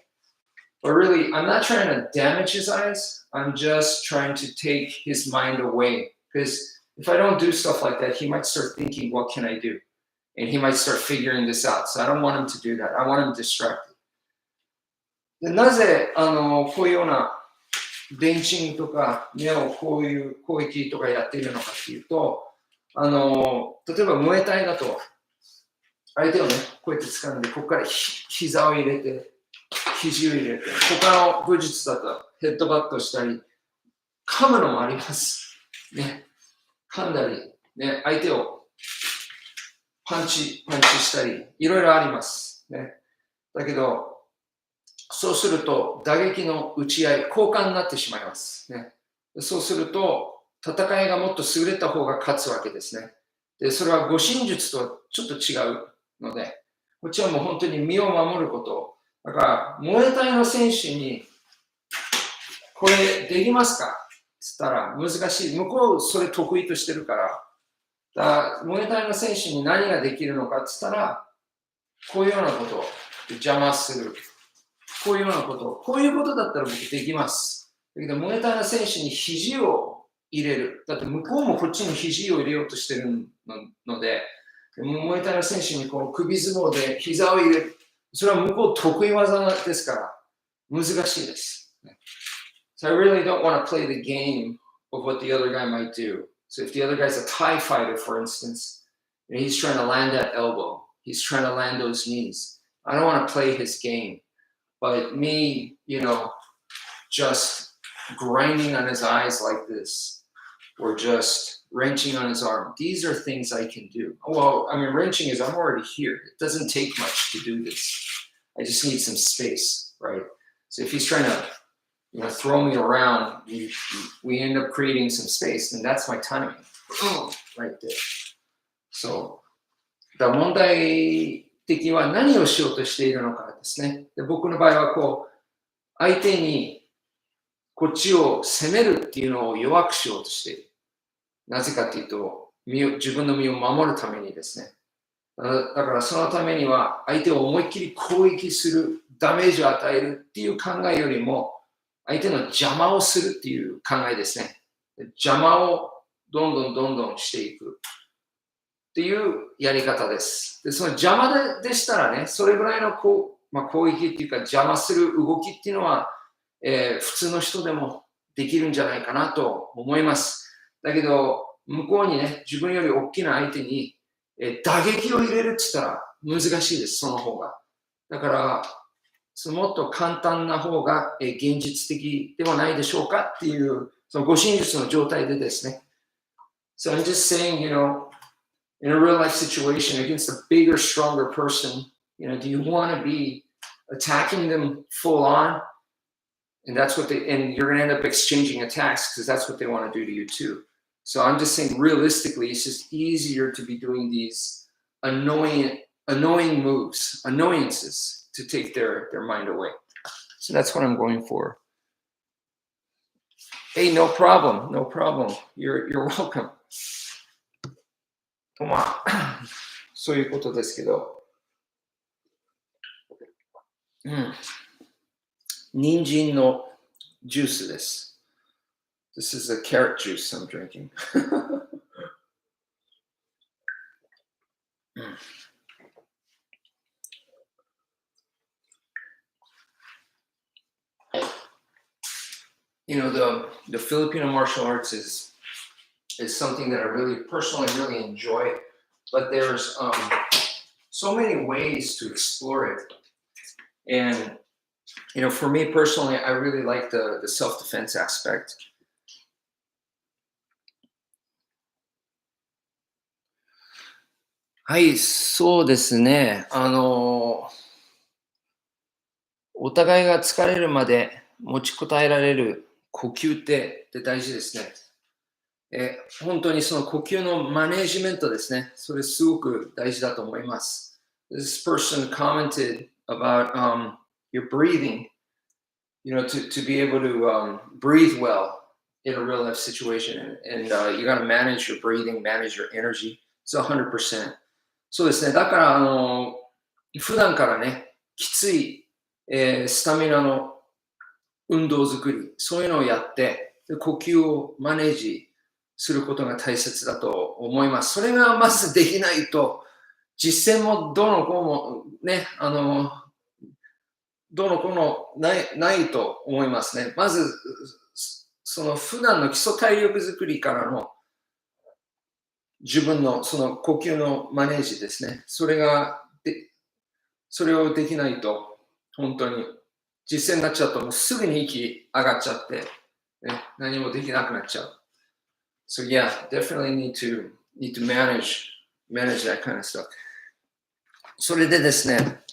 But really, I'm not trying to damage his eyes. I'm just trying to take his mind away. Because if I don't do stuff like that, he might start thinking, what can I do? And he might start figuring this out. So I don't want him to do that. I want him distracted. でなぜこういうような電鎮とか目をこういう攻撃とかやっているのかっていうと、例えばムエタイだと相手をね、こうやって掴んで、ここから膝を入れて、肘を入れて、他の武術だとヘッドバットしたり、噛むのもあります。ね、噛んだり、ね、相手をパンチしたり、いろいろあります。ね、だけど、そうすると打撃の打ち合い、交換になってしまいます。ね、そうすると、戦いがもっと優れた方が勝つわけですね。で、それは護身術とはちょっと違うので、こっちはもう本当に身を守ること。だから、ムエタイの選手に、これできますかって言ったら難しい。向こうそれ得意としてるから、ムエタイの選手に何ができるのかって言ったら、こういうようなことを邪魔する。こういうようなこと、こういうことだったら僕できます。だけど、ムエタイの選手に肘を入れる。だって向こうもこっちに肘を入れようとしてるので、ムエタイの選手にこう首相撲で膝を入れる。それは向こう得意技ですから、難しいです。So I really don't want to play the game of what the other guy might do. So if the other guy's a TIE fighter, for instance, and he's trying to land that elbow, he's trying to land those knees. I don't want to play his game. But me, just grinding on his eyes like this, or just wrenching on his arm. These are things I can do. Well, I mean, wrenching is I'm already here. It doesn't take much to do this. I just need some space, right? So if he's trying to throw me around, we end up creating some space, and that's my timing. Right there. So, だから問題的には何をしようとしているのかですね。で、僕の場合は相手にこっちを攻めるっていうのを弱くしようとしている。なぜかというと、自分の身を守るためにですね。だからそのためには相手を思いっきり攻撃する、ダメージを与えるっていう考えよりも、相手の邪魔をするっていう考えですね。邪魔をどんどんしていくっていうやり方です。で、その邪魔でしたらね、それぐらいの攻撃っていうか邪魔する動きっていうのは、普通の人でもできるんじゃないかなと思います。だけど、向こうにね、自分より大きな相手に、打撃を入れるって言ったら難しいです、その方が。だから、もっと簡単な方が、現実的ではないでしょうかっていう、その護身術の状態でですね。So I'm just saying, in a real life situation against a bigger, stronger person, do you want to be attacking them full on? And you're going to end up exchanging attacks because that's what they want to do to you too. So I'm just saying, realistically, it's just easier to be doing these annoying moves, annoyances to take their mind away. So that's what I'm going for. Hey, no problem. You're welcome. そういうことですけど。人参のジュースです。This is a carrot juice I'm drinking. The Filipino martial arts is something that I really personally really enjoy, but there's so many ways to explore it. And for me personally, I really like the self-defense aspect. はい、そうですね。お互いが疲れるまで持ちこたえられる呼吸って大事ですね。本当にその呼吸のマネジメントですね。それすごく大事だと思います。This person commented about your breathing, to be able to breathe well in a real life situation. And you got to manage your breathing, manage your energy. So 100%. そうですね。だから、普段からね、きつい、スタミナの運動作り、そういうのをやって、呼吸をマネージすることが大切だと思います。それがまずできないと、実践もどの子もね、どの子もないと思いますね。まず、その普段の基礎体力作りからの自分のその呼吸のマネージですね。それをできないと、本当に実践になっちゃうと、もうすぐに息上がっちゃって、ね、何もできなくなっちゃう。So yeah, definitely need to manage that kind of stuff. それでですね、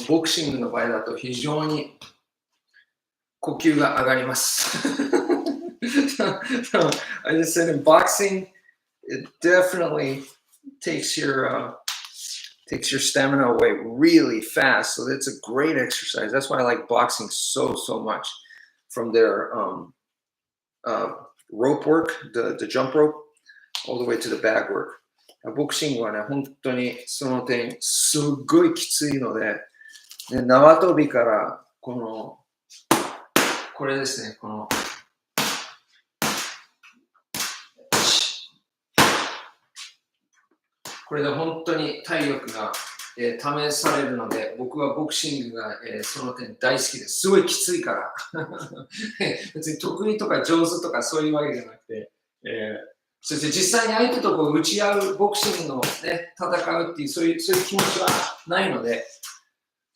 ボクシングの場合だと非常に呼吸が上がります。So I just said in boxing, it definitely takes your stamina away really fast. So that's a great exercise. That's why I like boxing so much. From their rope work, the jump rope, all the way to the bag work. ボクシングはね、本当にその点すっごいきついので、縄跳びからこれですね、これで本当に体力が試されるので、僕はボクシングが、その点大好きです。すごいきついから。別に得意とか上手とかそういうわけじゃなくて、そして実際に相手とこう打ち合うボクシングの、ね、戦うっていうそういう気持ちはないので、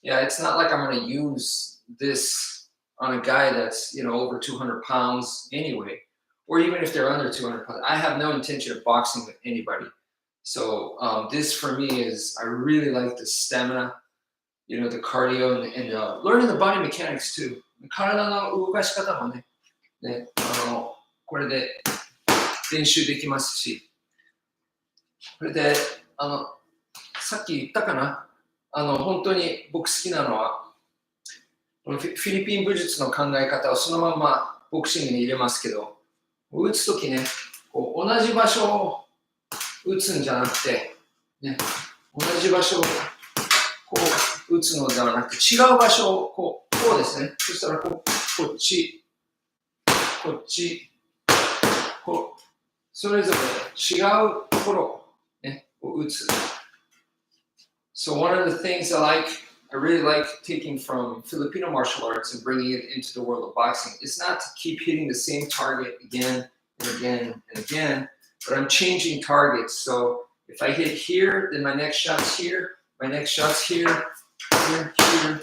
Yeah, it's not like I'm going to use this on a guy that's, over 200 pounds anyway, or even if they're under 200 pounds. I have no intention of boxing with anybody. So this for me is, I really like the stamina, the cardio and learning the body mechanics too. 体の動かし方もね、これで練習できますし、これで、さっき言ったかな、本当に僕好きなのは、フィリピン武術の考え方をそのままボクシングに入れますけど、打つときね、こう同じ場所を打つんじゃなくて、ね、同じ場所をこう打つのではなくて、違う場所をこうですね。そしたらこっち、こっち、こう、それぞれ違うところを、ね、打つ。So one of the things I really like taking from Filipino martial arts and bringing it into the world of boxing is not to keep hitting the same target again and again and again, but I'm changing targets. So if I hit here, then my next shot's here, my next shot's here, here, here.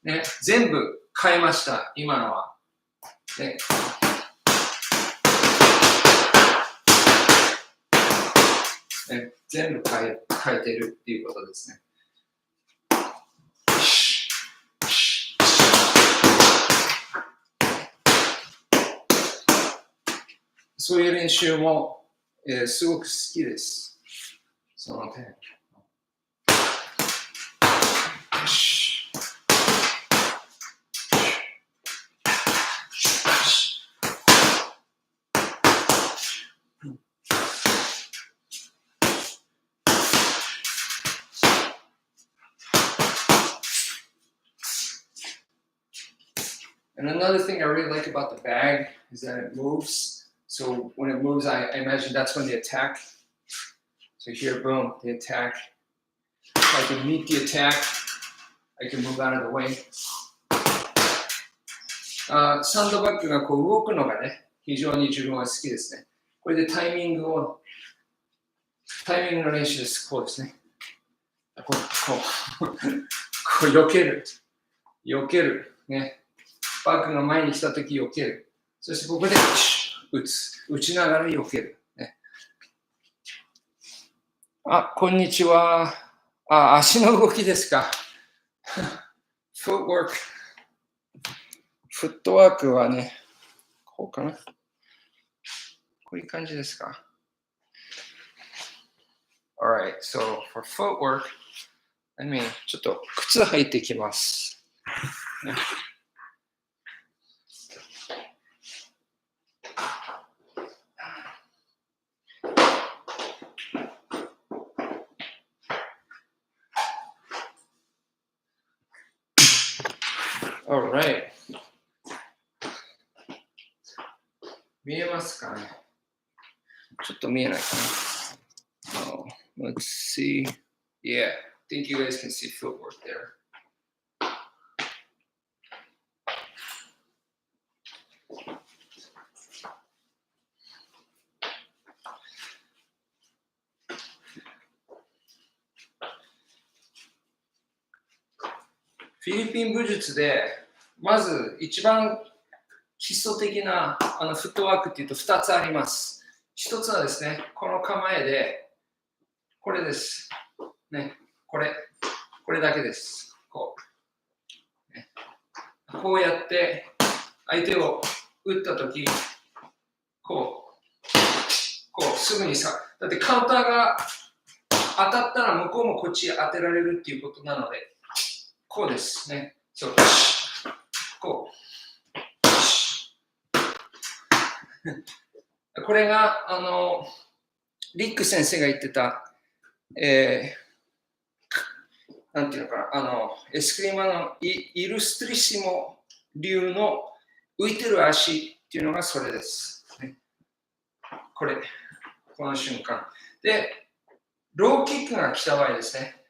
ね、全部変えました、今のは。ね、全部変えてるっていうことですね。そういう練習も、すごく好きです。その点。And another thing I really like about the bag is that it moves. So when it moves, I imagine that's when they attack. So here, boom, they attack. If I can meet the attack, I can move out of the way. サンドバッグがこう動くのがね、非常に自分は好きですね。これでタイミングの練習です。こうですね。こう避ける。ね。バッグが前に来たとき避ける。そしてここで打ちながら避ける。ね、こんにちは。足の動きですか。フットワークはね、こうかな。こういう感じですか。Alright, so for footwork, ちょっと靴履いてきます。ね、Alright. 見えますかね。ちょっと見えないかな。Let's see. Yeah, I think you guys can see footwork there. Philippine フィリピン武術でまず一番基礎的なフットワークっていうと2つあります。1つはですね、この構えで、これです。ね、これだけです。こうやって相手を打ったとき、こうすぐにだってカウンターが当たったら向こうもこっち当てられるっていうことなので、こうですね。そう、こう。これがリック先生が言ってた、なんていうのかな、エスクリマのイルストリシモ流の浮いてる足っていうのがそれです。ね、この瞬間。で、ローキックが来た場合ですね、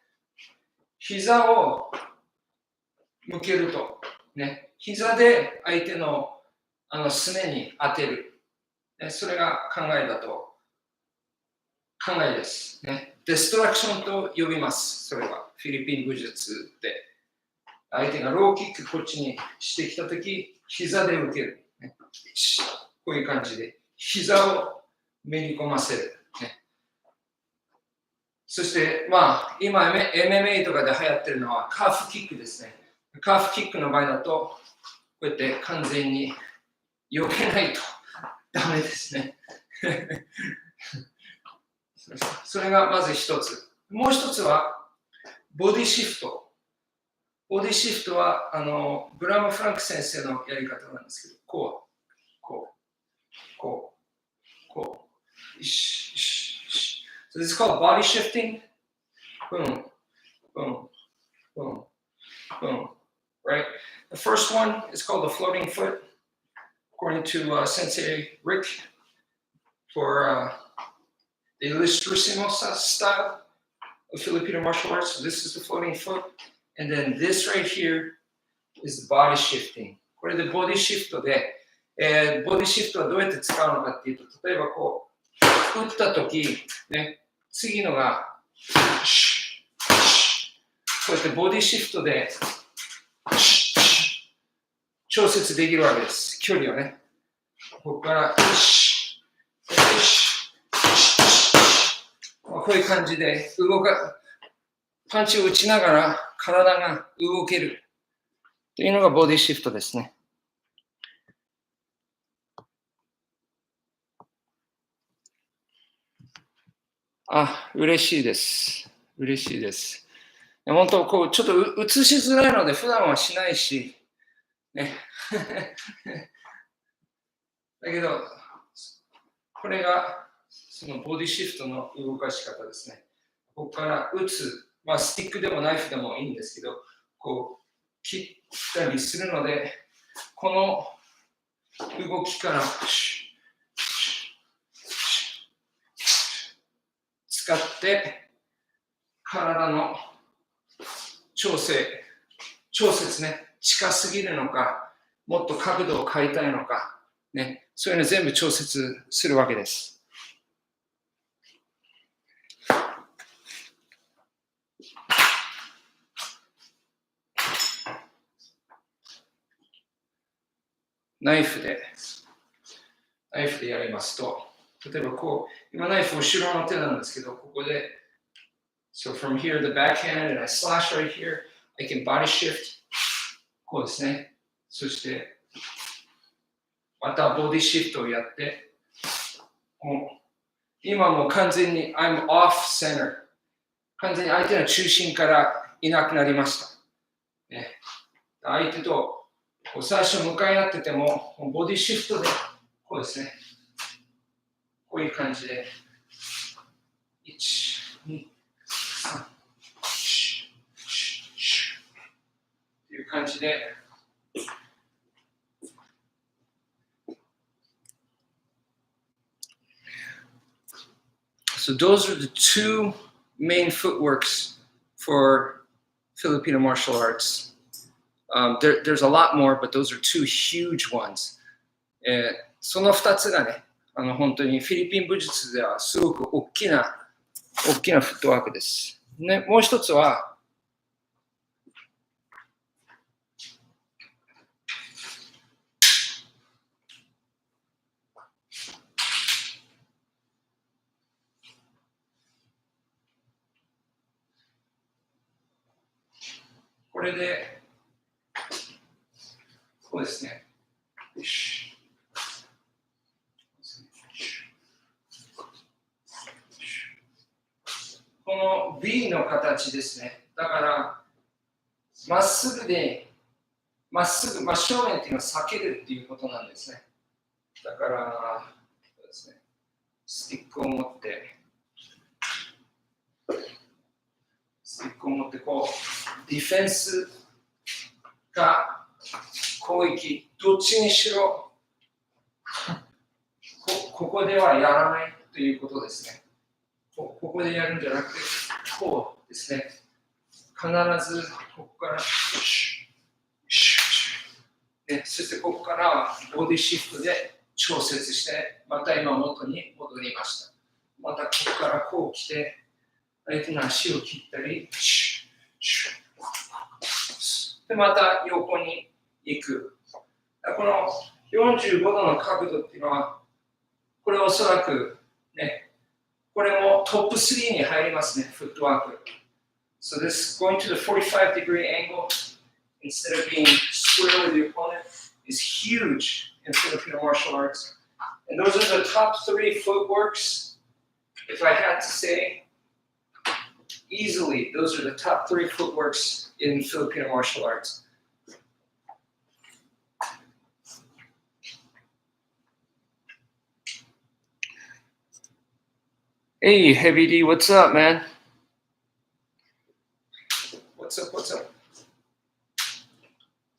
膝を向けると、ね、膝で相手のすねに当てる。ね、それが考えです、ね。デストラクションと呼びます。それはフィリピン武術で。相手がローキックこっちにしてきたとき、膝で受ける、ね。こういう感じで、膝をめり込ませる。ね、そして、今 MMA とかで流行ってるのはカーフキックですね。カーフキックの場合だと、こうやって完全に避けないとダメですね。それがまず一つ。もう一つは、ボディシフト。ボディシフトは、ブラム・フランク先生のやり方なんですけど、こう。So this is called body shifting. Boom, boom, boom, boom. Right? The first one is called the floating foot, according to Sensei Rick for the Illustrissimo style of Filipino martial arts. So this is the floating foot. And then this right here is the body shifting. これでボディシフトで、ボディシフトはどうやって使うのかっていうと、例えばこう、打ったとき、ね、次のが、こうやってボディシフトで調節できるわけです。距離をね。ここから、こういう感じでパンチを打ちながら体が動けるというのがボディシフトですね。嬉しいです。嬉しいです。本当、こう、ちょっと映しづらいので、普段はしないし、ね。だけど、これが、そのボディシフトの動かし方ですね。ここから打つ、スティックでもナイフでもいいんですけど、こう、切ったりするので、この動きから、使って、体の調節ね、近すぎるのか、もっと角度を変えたいのか、ね、そういうの全部調節するわけです。ナイフでやりますと、例えばこう、今ナイフ後ろの手なんですけど、ここで、so from here, the backhand, and I slash right here, I can body shift. こうですね。そして、またボディシフトをやって、今もう完全に I'm off center。完全に相手の中心からいなくなりました。ね、相手と最初向かい合ってても、ボディシフトで、こうですね。こういう感じで、1、2、3、という感じで、So those are the two main footworks for Filipino martial arts. There's a lot more, but those are two huge ones. その2つがね、本当にフィリピン武術ではすごく大きなフットワークです。ね、もう一つは、これで、こうですね。この V の形ですね。だから、まっすぐで、真正面っていうのは避けるっていうことなんですね。だから、そうですね、スティックを持って、こう、ディフェンスか攻撃、どっちにしろ、ここではやらないということですね。ここでやるんじゃなくて、こうですね。必ずここから、ね、そしてここからはボディシフトで調節して、また今元に戻りました。またここからこう来て、相手の足を切ったり、で、また横に行く。この45度の角度っていうのは、これおそらくね、これもトップ3に入りますね、フットワーク。So this going to the 45-degree angle instead of being square with the opponent is huge in Filipino martial arts. And those are the top 3 footworks. If I had to say, easily, those are the top 3 footworks in Filipino martial arts. Hey, Heavy D, what's up, man? What's up, what's up?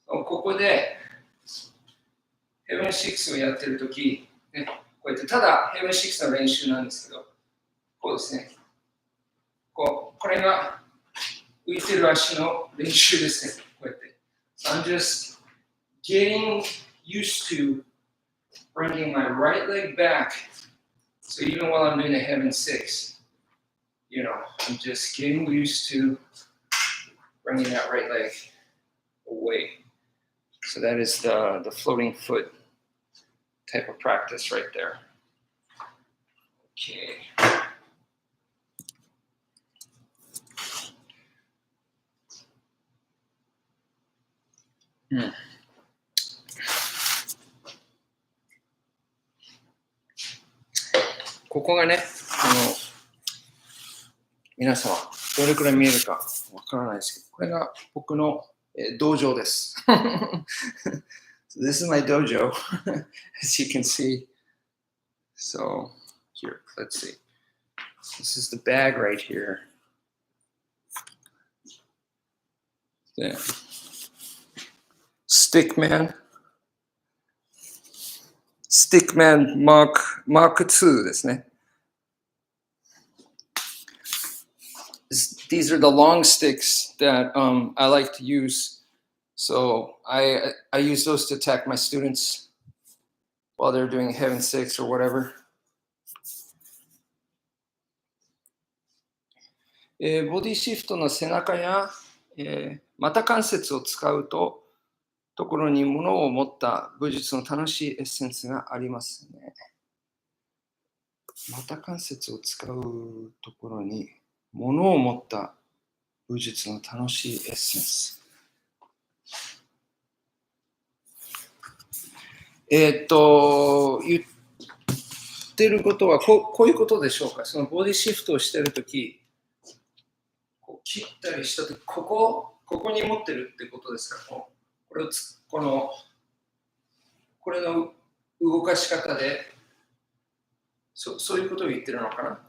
ここで、ヘブン6をやってるとき、ね、こうやってただヘブン6の練習なんですけど、こうですね。これが浮いてる足の練習ですね。こうやって。So I'm just getting used to bringing my right leg back. So even while I'm doing a heaven 6, you know, I'm just getting used to bringing that right leg away. So that is the floating foot type of practice right there. Okay. Hmm. ここがね、皆様、どれくらい見えるかわからないですけど、これが僕の、道場です。So this is my dojo, as you can see. So here, let's see. This is the bag right here. Yeah. Stickman Mark 2ですね。These are the long sticks that I like to use. So I use those to attack my students while they're doing Heaven 6 or whatever. ボディシフトの背中や、股関節を使うところに物を持った武術の楽しいエッセンスがありますね。股関節を使うところに物を持った武術の楽しいエッセンス。言ってることはこういうことでしょうか。そのボディシフトをしてるとき、切ったりしたとき、ここに持ってるってことですか。これの動かし方で、そういうことを言ってるのかな。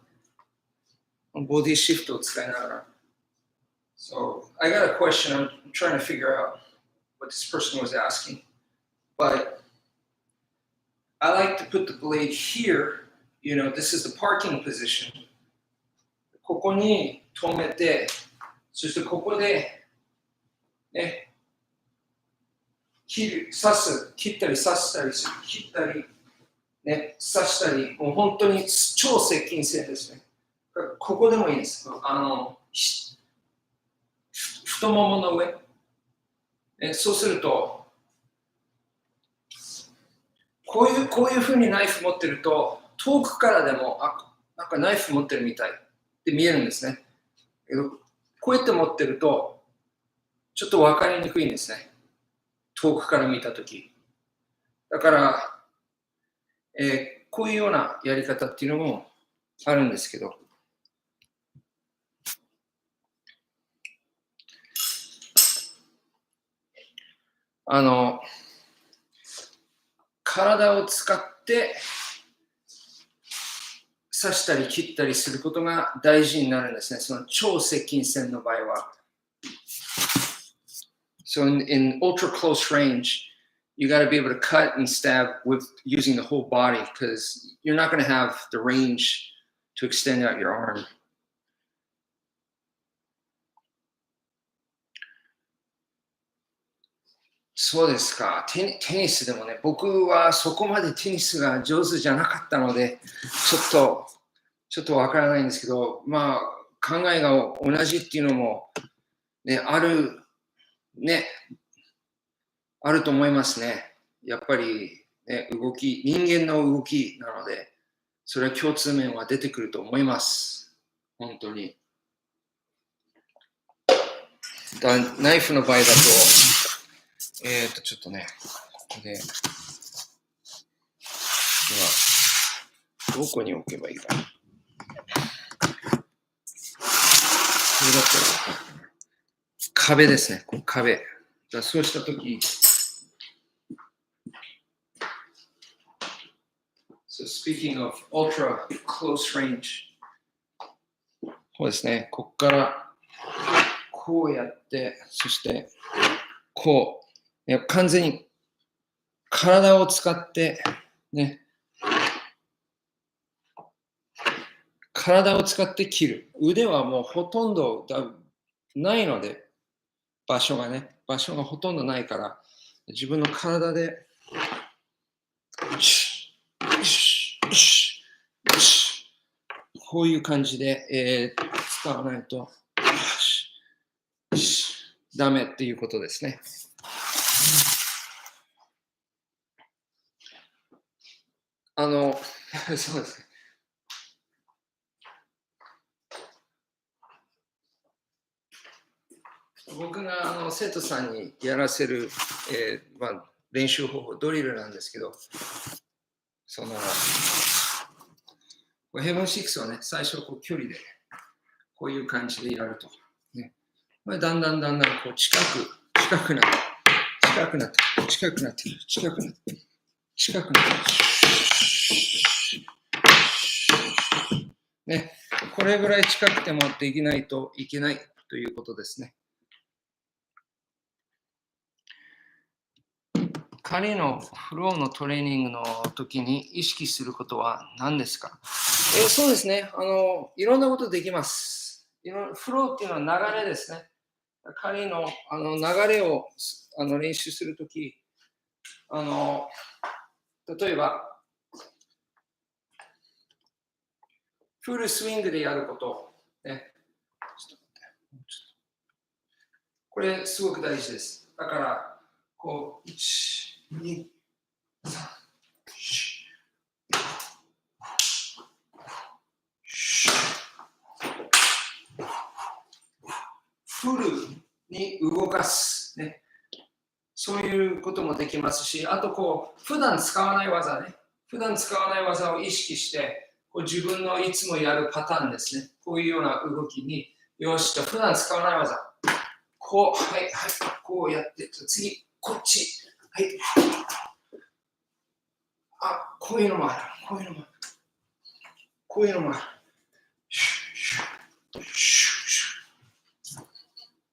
ボディシフトを使いながら。So, I got a question. I'm trying to figure out what this person was asking. But I like to put the blade here. You know, this is the parking position. ここに止めて、そしてここで、ね、切ったり刺したりする。切ったり、ね、刺したり、もう本当に超接近戦ですね。ここでもいいです。太ももの上。ね、そうすると、こういうふうにナイフ持ってると、遠くからでも、なんかナイフ持ってるみたいって見えるんですね。けどこうやって持ってると、ちょっと分かりにくいんですね。遠くから見たとき。だから、こういうようなやり方っていうのもあるんですけど、体を使って刺したり切ったりすることが大事になるんですね。その超接近戦の場合は。So in ultra close range, you got to be able to cut and stab with using the whole body because you're not going to have the range to extend out your arm. そうですか。テニスでもね、僕はそこまでテニスが上手じゃなかったので、ちょっとわからないんですけど、まあ、考えが同じっていうのも、ね、あると思いますね。やっぱり、ね、人間の動きなので、それは共通面は出てくると思います。本当に。ナイフの場合だと、ちょっとね、ここで、どこに置けばいいかな。これだったら、壁ですね、この壁。そうしたとき、So speaking of ultra close range, こうですね、ここからこうやって、そしてこう、完全に体を使ってね、体を使って切る。腕はもうほとんどないので、場所がほとんどないから、自分の体で、こういう感じで、使わないとダメっていうことですね。そうですね。僕が生徒さんにやらせる、練習方法、ドリルなんですけど、ヘブン6をね、最初距離でこういう感じでやると。ね、だんだんこう近くなってね、これぐらい近くてもできないといけないということですね。彼のフローのトレーニングの時に意識することは何ですか？そうですね。いろんなことできます。フローっていうのは流れですね。彼の流れを練習するとき、例えば、フルスイングでやること、ね、これすごく大事です。だから、こう、1、2、3、フルに動かす、ね。そういうこともできますし、あと普段使わない技ね。普段使わない技を意識して、自分のいつもやるパターンですね。こういうような動きに、よしと、普段使わない技。こうやって、次、こっち。はい。こういうのもある。こういうのもある。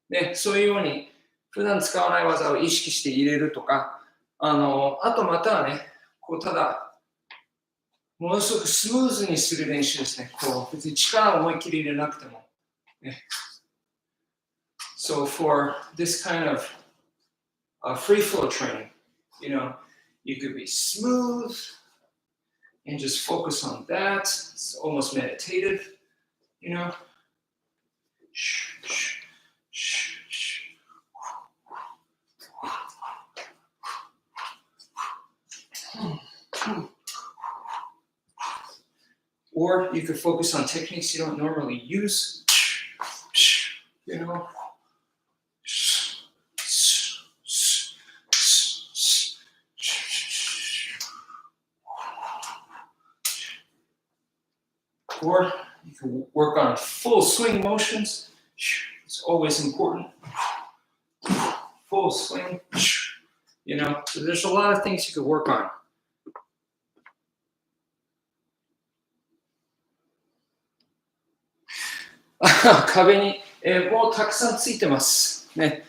ね、そういうように、普段使わない技を意識して入れるとか、あとまたはね、ただ、ものすごくスムーズにする練習ですね。別に力を思いっきり入れなくても。ね、So for this kind of free flow training, you could be smooth and just focus on that. It's almost meditative, Or you could focus on techniques you don't normally use, Or you can work on full swing motions. It's always important. Full swing. So there's a lot of things you could work on. 壁に、棒たくさんついてます。ね、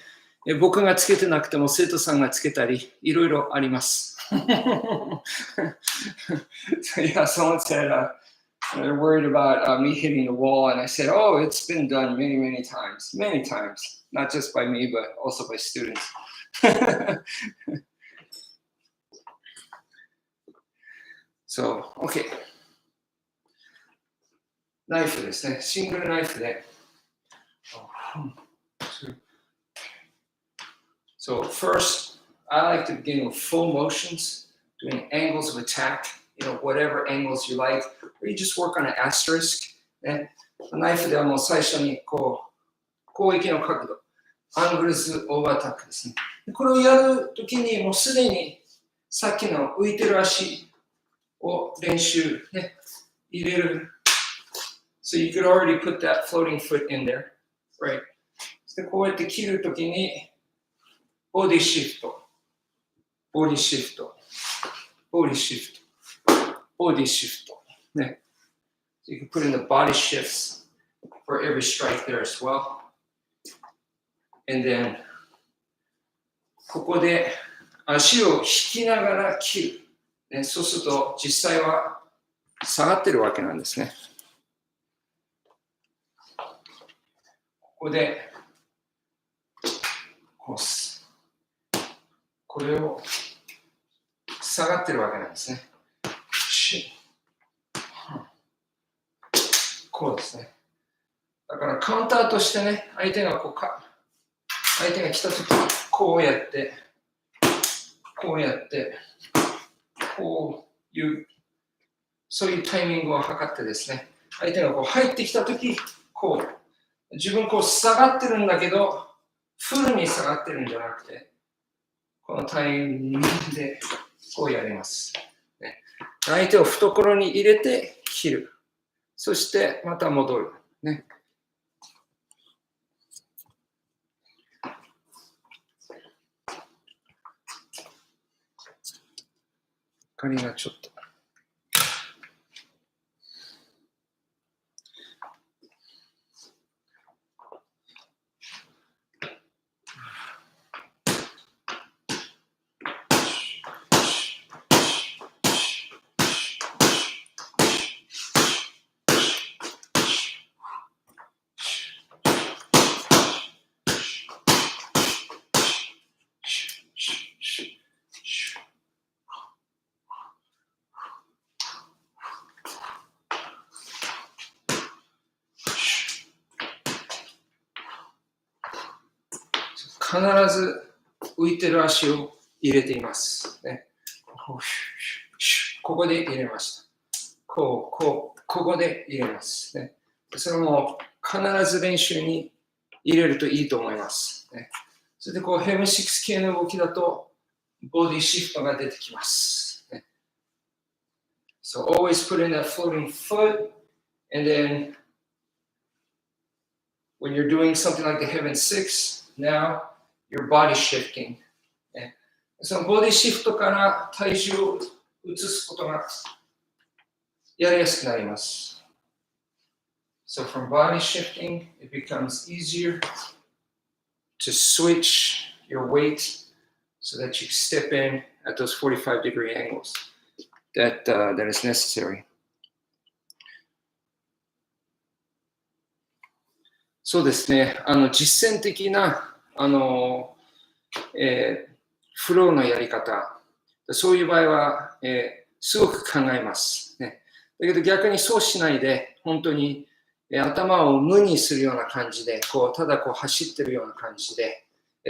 僕がつけてなくても生徒さんがつけたり、いろいろあります。Yeah, someone said, They're worried about me hitting the wall, and I said, "Oh, it's been done many times, not just by me, but also by students." So, okay. ナイフですね。シングルナイフで。So first, I like to begin with full motions, doing angles of attack, whatever angles you like, or you just work on an asterisk. ね、ナイフではもう最初に攻撃の角度、アングルズオーバーアタックですね。これをやるときにもうすでにさっきの浮いてる足を練習、ね、入れる。So you could already put that floating foot in there, right? でこうやって切るときにボディシフト、ボディシフト、ボディシフト、ボディシフト。ね。So you can put in the body shifts for every strike there as well. And then ここで足を引きながら切る。ね、そうすると実際は下がってるわけなんですね。ここでこれを下がってるわけなんですね。こうですね。だからカウンターとしてね、相手が来たとき、こうやって、こういう、そういうタイミングを測ってですね、相手が入ってきたとき、自分下がってるんだけど、フルに下がってるんじゃなくて、このタイミングでこうやります。ね、相手を懐に入れて切る。そしてまた戻る。ね。明かりがちょっと。必ず浮いてる足を入れています。ね、ここで入れました。ここで入れます。ね、それも必ず練習に入れるといいと思います。ね、それでヘム6系の動きだとボディシフトが出てきます。ね、So always put in that floating foot, and then when you're doing something like the Heaven 6, now your body shifting. そのボディシフトから体重を移すことがやりやすくなります。So from body shifting, it becomes easier to switch your weight so that you step in at those 45-degree angles that is necessary. そうですね。実践的なフローのやり方、そういう場合は、すごく考えます、ね。だけど逆にそうしないで、本当に、頭を無にするような感じで、ただ走ってるような感じで、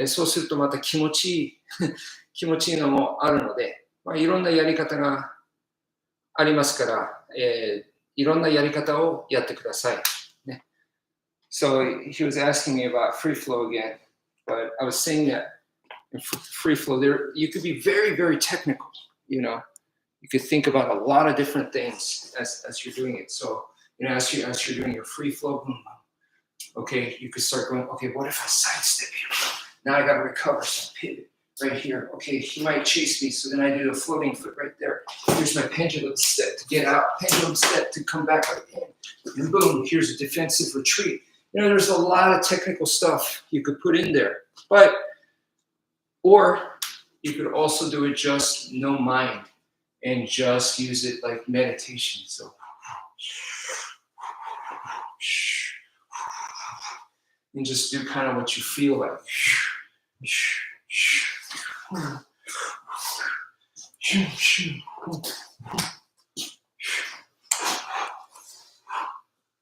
そうするとまた気持ちいいのもあるので、いろんなやり方がありますから、いろんなやり方をやってください。ね、So he was asking me about free flow again, but I was saying that in free flow, you could be very technical. You could think about a lot of different things as you're doing it. So as you're doing your free flow, okay, you could start going, okay, what if I sidestep here? Now I got to recover some pivot right here. Okay, he might chase me, so then I do a floating foot right there. Here's my pendulum step to get out, pendulum step to come back right in. And boom, here's a defensive retreat. There's a lot of technical stuff you could put in there. Or you could also do it just no mind and just use it like meditation. So And just do kind of what you feel like.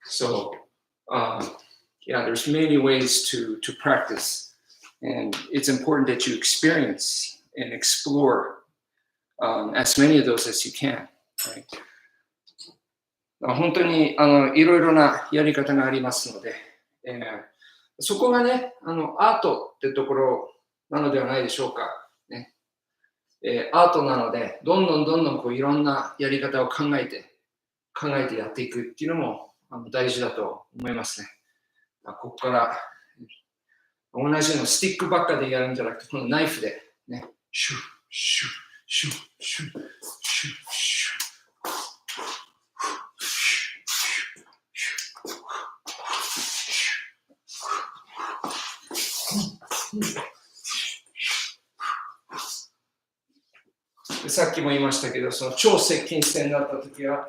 So, yeah, there's many ways to practice, and it's important that you experience and explore as many of those as you can. Right? 本当にいろいろなやり方がありますので、そこがね、アートってところなのではないでしょうか。ねアートなので、どんどんこういろんなやり方を考えてやっていくっていうのも大事だと思いますね。ここから同じのスティックばっかでやるんじゃなくて、このナイフでね、シュッシュッシュッシュッシュッシュッ。さっきも言いましたけど、その超接近戦になった時は、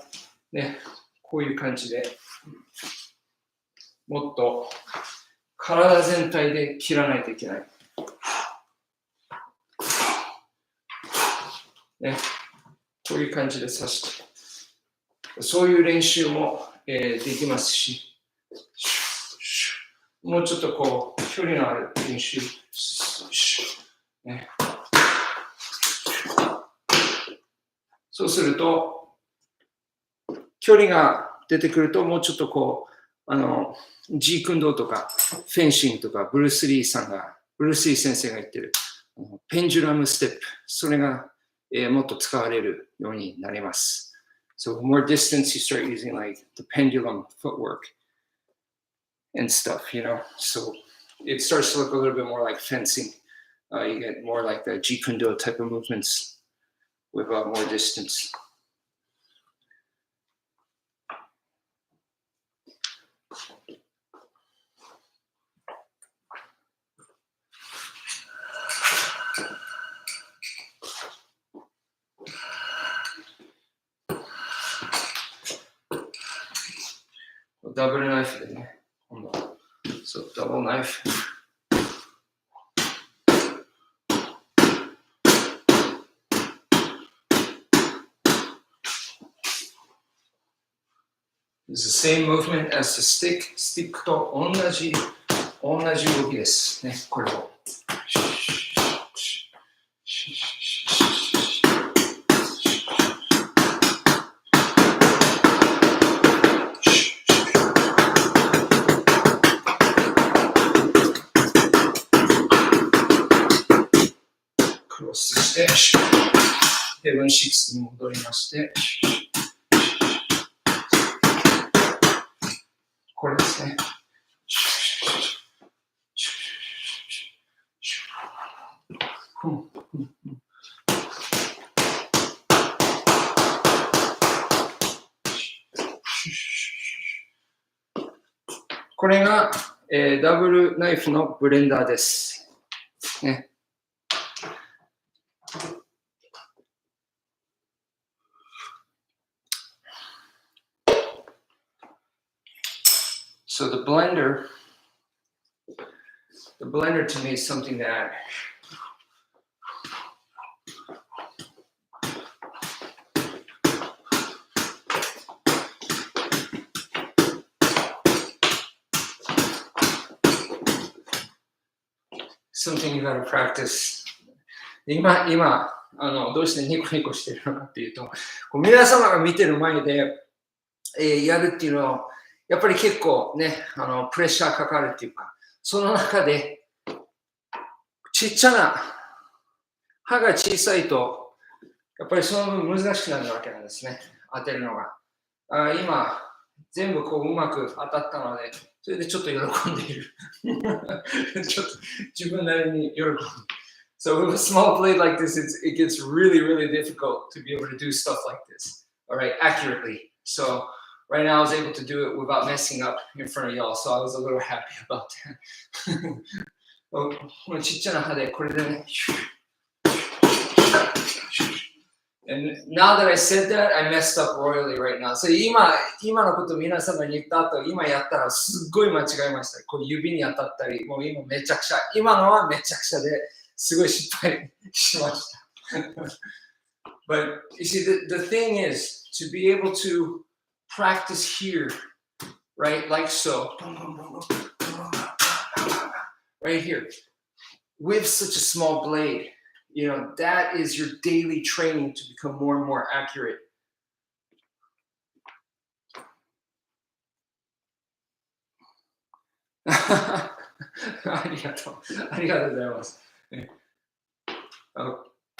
ね、こういう感じでもっと体全体で切らないといけない。ね、こういう感じで刺して、そういう練習も、できますし、もうちょっとこう距離のある練習、ね、そうすると距離が出てくるともうちょっとこうジークンドーとかフェンシングとかブルース・リー先生が言ってるペンジュラムステップ、それが、もっと使われるようになります。So more distance you start using like the pendulum footwork and stuff, you know. So it starts to look a little bit more like fencing. You get more like the Jeet Kune Do type of movements with more distance. Double knife でね、今度は。So double knife. It's the same movement as the stick. Stick と同じ動きですね。これを。クロスして、ヘブン6に戻りまして、これですね。これが、ダブルナイフのブレンダーです。ね。So the blender to me is something that something you gotta practice. 今どうしてニコニコしてるのかっていうと、こう皆様が見てる前で、やるっていうのはやっぱり結構ね、プレッシャーかかるっていうか、その中でちっちゃな刃が小さいとやっぱりその分難しくなるわけなんですね、当てるのが。今全部こううまく当たったので、それでちょっと喜んでいる。ちょっと自分なりに喜んでいる。So with a small blade like this, it gets really, really difficult to be able to do stuff like this, all right, accurately. So right now I was able to do it without messing up in front of y'all, so I was a little happy about that. このちっちゃな刃でこれでね、And now that I said that, I messed up royally right now. So 今のこと皆様に言った後、今やったらすっごい間違えました。こう指に当たったり、もう今めちゃくちゃ、今のはめちゃくちゃですごい失敗しました。But you see, the thing is to be able to practice here, right? Like so. Right here. With such a small blade. You know, that is your daily training to become more and more accurate. Ah, ありがとうございます。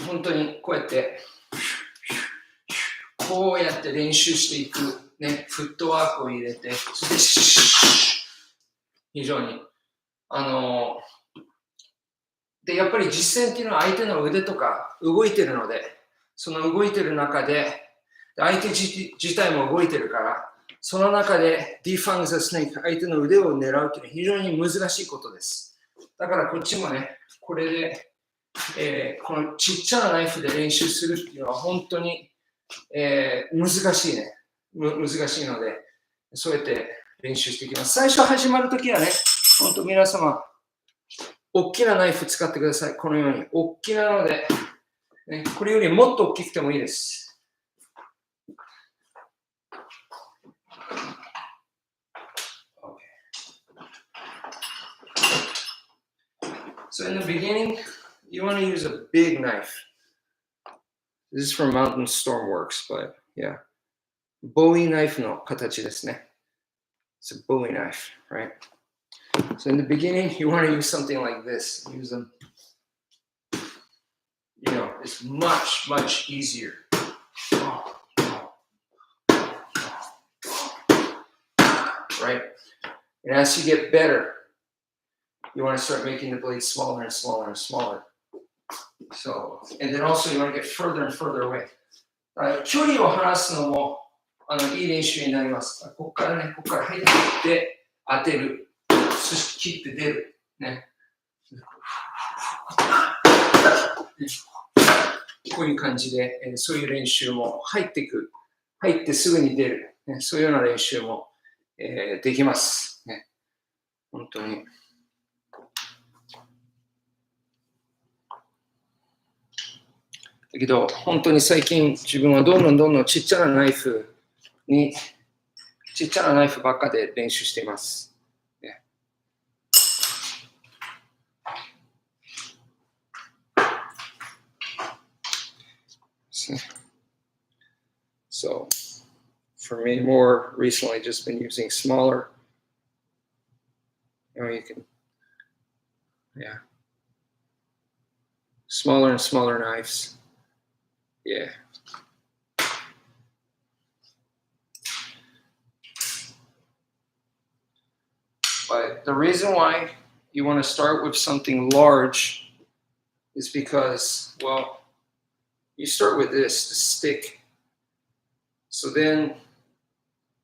本当にこうやって練習していく、ね、フットワークを入れて、そして非常にでやっぱり実践っていうのは相手の腕とか動いてるので、その動いてる中で相手自体も動いてるから、その中でディファング・ザ・スネーク、相手の腕を狙うというのは非常に難しいことです。だからこっちもね、これで、このちっちゃなナイフで練習するっていうのは本当に、難しいね。難しいので、そうやって練習していきます。最初始まるときはね、本当皆様、大きなナイフ使ってください。このように。大きなので、ね、これよりもっと大きくてもいいです。So in the beginning, you want to use a big knife. This is from Mountain Stormworks, but yeah. Bowie knife の形ですね。It's a Bowie knife, right? So in the beginning, you want to use something like this. Use them. You know, it's much, much easier. Right? And as you get better, you want to start making the blade smaller and smaller and smaller. So, and then also you want to get further and further away. 距離を離すのもいい練習になります。ここから入ってきて当てる。そして切って出る。ね。こういう感じで、そういう練習も入ってすぐに出る。ね、そういうような練習も、できます。ね。本当に。だけど、本当に最近自分はどんどんちっちゃなナイフばっかで練習しています。ね、So, for me, more recently, just been using smaller. You can, yeah, smaller and smaller knives. Yeah. But the reason why you want to start with something large is because, well, you start with this, the stick. So then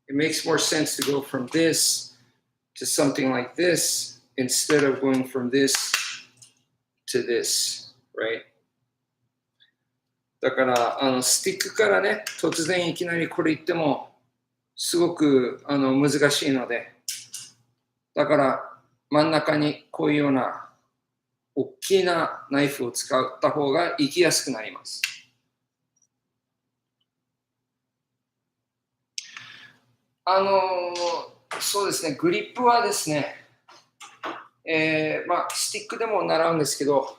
it makes more sense to go from this to something like this instead of going from this to this, right? だからスティックからね、突然いきなりこれ言ってもすごく難しいので、だから真ん中にこういうような大きなナイフを使った方が行きやすくなります。そうですね、グリップはですね、まあスティックでも習うんですけど、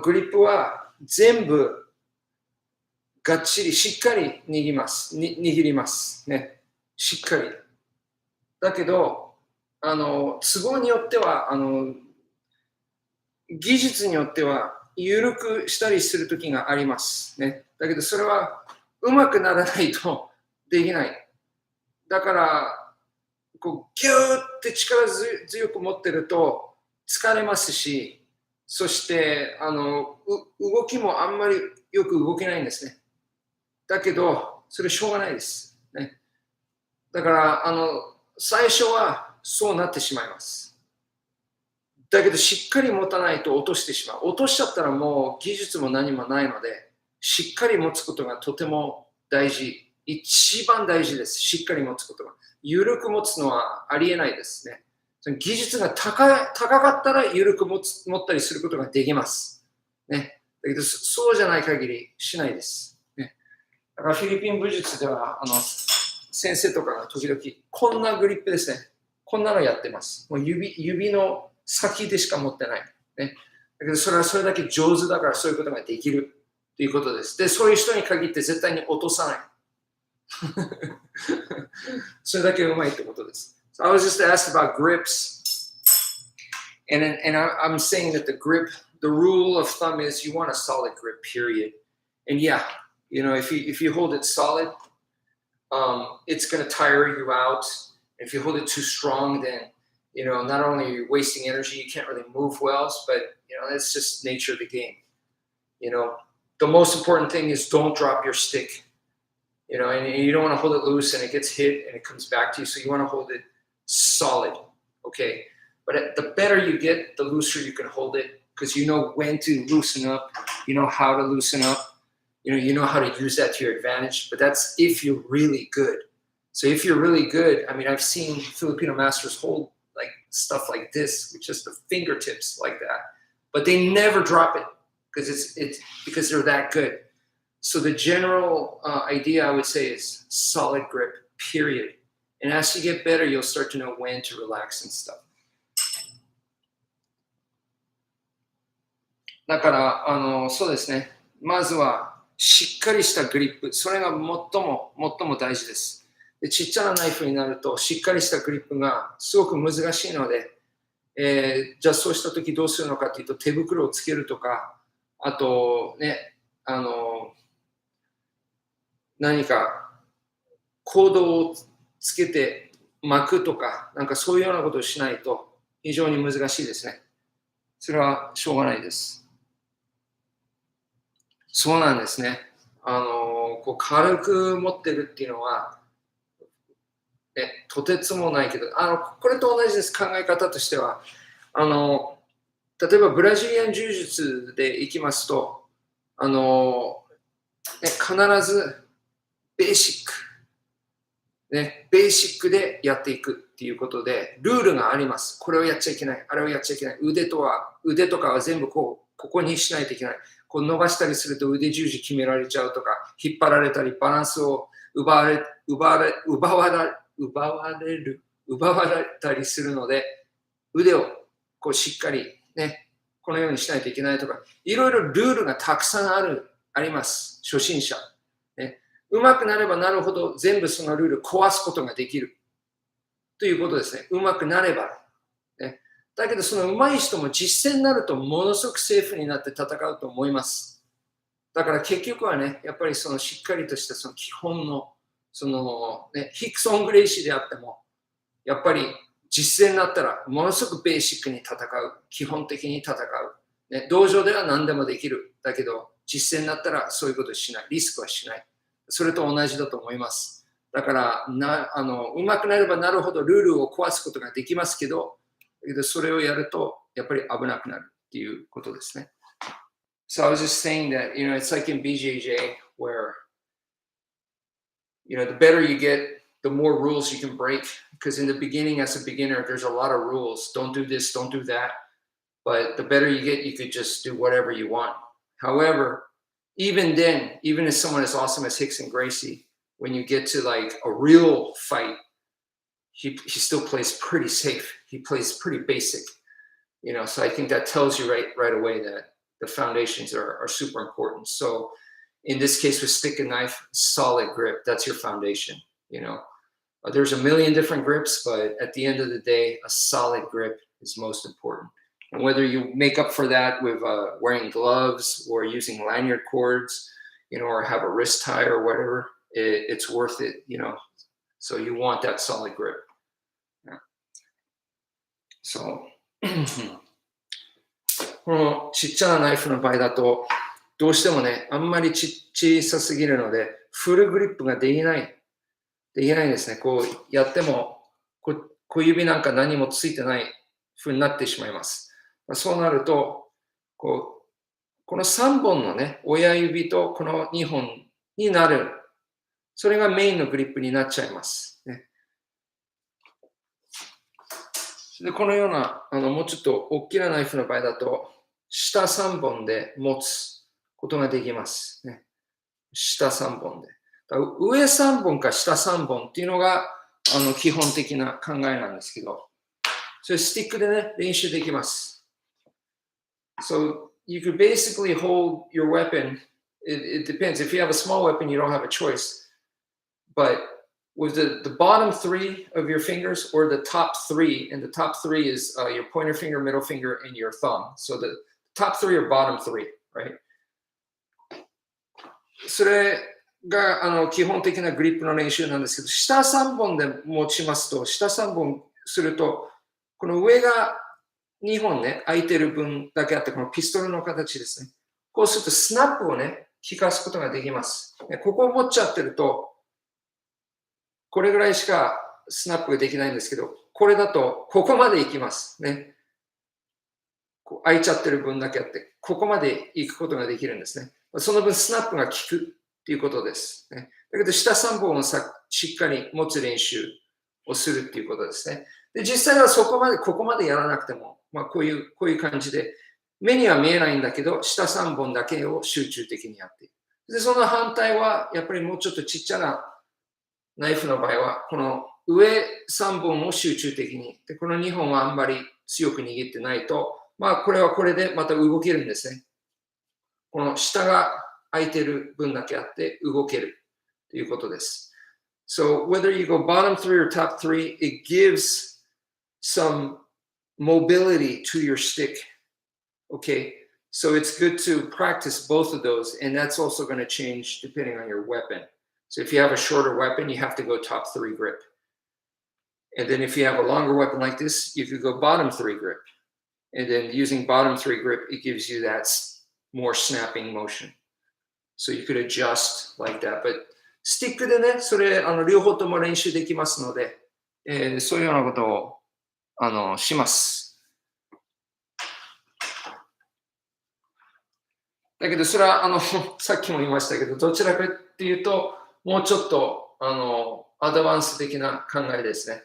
グリップは全部がっちりしっかり握りますね、しっかり。だけど都合によっては技術によっては緩くしたりする時がありますね。だけどそれはうまくならないとできない。だからこうギューって力強く持ってると疲れますし、そして動きもあんまりよく動けないんですね。だけどそれしょうがないです、ね。だから最初はそうなってしまいます。だけどしっかり持たないと落としてしまう。落としちゃったらもう技術も何もないので、しっかり持つことがとても大事。一番大事です。しっかり持つことが。緩く持つのはありえないですね。その技術が高かったら緩く持ったりすることができます。ね。だけど、そうじゃない限りしないです。ね。だからフィリピン武術では、先生とかが時々、こんなグリップですね。こんなのやってます。もう指の先でしか持ってない。ね。だけど、それはそれだけ上手だからそういうことができるということです。で、そういう人に限って絶対に落とさない。それだけうまいってことです。So I was just asked about grips, and I'm saying that the rule of thumb is you want a solid grip, period. And yeah, if you hold it solid, it's going to tire you out. If you hold it too strong, then not only are you wasting energy, you can't really move well, but that's just nature of the game. The most important thing is don't drop your stick. And you don't want to hold it loose and it gets hit and it comes back to you. So you want to hold it solid, okay? But the better you get, the looser you can hold it because you know when to loosen up, you know how to loosen up, you know how to use that to your advantage. But that's if you're really good. So if you're really good, I mean, I've seen Filipino masters hold like stuff like this with just the fingertips like that, but they never drop it because it's because they're that good. So the general idea I would say is solid grip, period. And as you get better, you'll start to know when to relax and stuff. だから、そうですね。まずは、しっかりしたグリップ。それが最も大事です。で、ちっちゃなナイフになると、しっかりしたグリップがすごく難しいので、じゃあそうしたときどうするのかというと、手袋をつけるとか、あとね、何かコードをつけて巻くとか、なんかそういうようなことをしないと非常に難しいですね。それはしょうがないです。そうなんですね。こう軽く持ってるっていうのは、とてつもないけど、これと同じです、考え方としては。例えばブラジリアン柔術でいきますと、必ずベーシック。ベーシックでやっていくっていうことで、ルールがあります。これをやっちゃいけない、あれをやっちゃいけない。腕とかは全部ここにしないといけない。こう伸ばしたりすると腕十字決められちゃうとか、引っ張られたり、バランスを奪われたりするので、腕をこうしっかりこのようにしないといけないとか、いろいろルールがたくさんあります。初心者。上手くなればなるほど全部そのルール壊すことができるということですね。上手くなれば。だけどその上手い人も実践になるとものすごくセーフになって戦うと思います。だから結局はね、やっぱりそのしっかりとしたその基本のヒックス・オングレイシーであっても、やっぱり実践になったらものすごくベーシックに戦う。基本的に戦う。道場では何でもできる。だけど実践になったらそういうことしない。リスクはしない。それと同じだと思います。だからうまくなればなるほどルールを壊すことができますけど、それをやるとやっぱり危なくなるっていうことですね。So I was just saying that, it's like in BJJ where, the better you get, the more rules you can break. Because in the beginning, as a beginner, there's a lot of rules. Don't do this, don't do that. But the better you get, you could just do whatever you want. However, even then, even if someone as awesome as Hicks and Gracie, when you get to like a real fight, he still plays pretty safe. He plays pretty basic, so I think that tells you right away that the foundations are super important. So in this case with stick and knife, solid grip, that's your foundation. There's a million different grips, but at the end of the day, a solid grip is most important. And whether you make up for that with wearing gloves or using lanyard cords, or have a wrist tie or whatever, it's worth it, So you want that solid grip. Yeah. So このちっちゃなナイフの場合だと、どうしてもね、あんまり小さすぎるので、フルグリップができないんですね。こうやっても、小指なんか何もついてない風になってしまいます。そうなると、ここの3本のね、親指とこの2本になる。それがメインのグリップになっちゃいます。ね、でこのようなもうちょっと大きなナイフの場合だと、下3本で持つことができます。ね、下3本で。上3本か下3本っていうのが基本的な考えなんですけど、それスティックでね、練習できます。So you could basically hold your weapon. It depends. If you have a small weapon, you don't have a choice. But with the bottom 3 of your fingers or the top 3, and the top 3 is your pointer finger, middle finger, and your thumb. So the top 3 are bottom 3, right? それが基本的なグリップの練習なんですけど、下3本で持ちますと、下3本すると、この上が2本ね、空いてる分だけあって、このピストルの形ですね。こうするとスナップをね、効かすことができます。ここを持っちゃってると、これぐらいしかスナップができないんですけど、これだとここまで行きますね。空いちゃってる分だけあって、ここまで行くことができるんですね。その分スナップが効くっていうことです。ね、だけど下3本をしっかり持つ練習をするっていうことですね。で実際はここまでやらなくても、こういう感じで、目には見えないんだけど、下3本だけを集中的にやっている。で、その反対は、やっぱりもうちょっとちっちゃなナイフの場合は、この上3本を集中的に、でこの2本はあんまり強く握ってないと、これはこれでまた動けるんですね。この下が空いてる分だけあって動けるということです。So whether you go bottom 3 or top 3, it gives some mobility to your stick. Okay, so it's good to practice both of those, and that's also going to change depending on your weapon. So if you have a shorter weapon, you have to go top 3 grip. And then if you have a longer weapon like this, you could go bottom 3 grip. And then using bottom 3 grip, it gives you that more snapping motion. So you could adjust like that. But スティックでね、それ両方とも練習できますので、そういうようなことをします。だけどそれはさっきも言いましたけど、どちらかっていうと、もうちょっとアドバンス的な考えですね。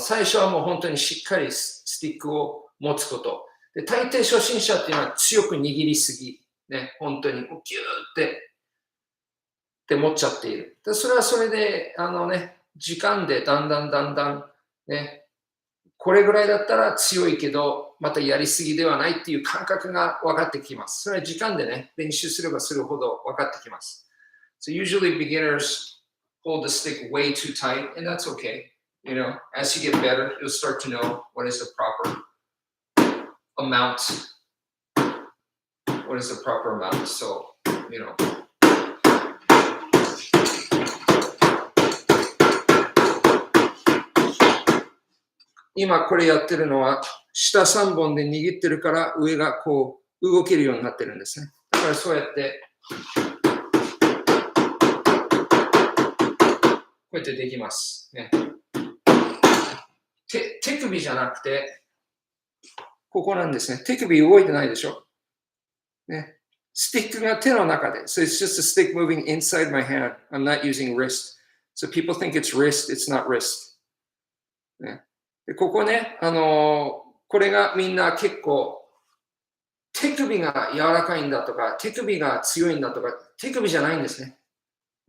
最初はもう本当にしっかりスティックを持つこと。で大抵初心者っていうのは強く握りすぎ。ね、本当にギューって持っちゃっている。でそれはそれで、時間でだんだん、ね、これぐらいだったら強いけど、またやりすぎではないっていう感覚が分かってきます。それは時間でね、練習すればするほど分かってきます。So usually beginners hold the stick way too tight, and that's okay. You know, as you get better, you'll start to know what is the proper amount. What is the proper amount? So, you know. 今これやってるのは下3本で握ってるから上がこう動けるようになってるんですね。だからそうやってこうやってできます。ね、手首じゃなくてここなんですね。手首動いてないでしょ。ね、スティックが手の中で。So it's just a stick moving inside my hand. I'm not using wrist. So people think it's wrist. It's not wrist. ね、でここね、これがみんな結構手首が柔らかいんだとか、手首が強いんだとか、手首じゃないんですね。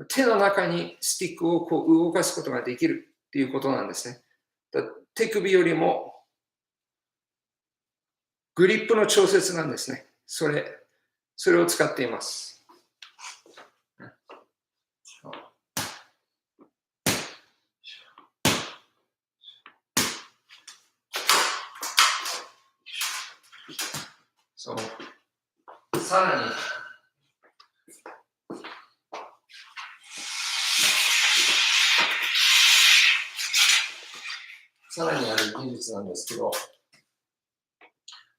手の中にスティックをこう動かすことができるっていうことなんですね。手首よりもグリップの調節なんですね。それを使っています。そう。さらにある技術なんですけど、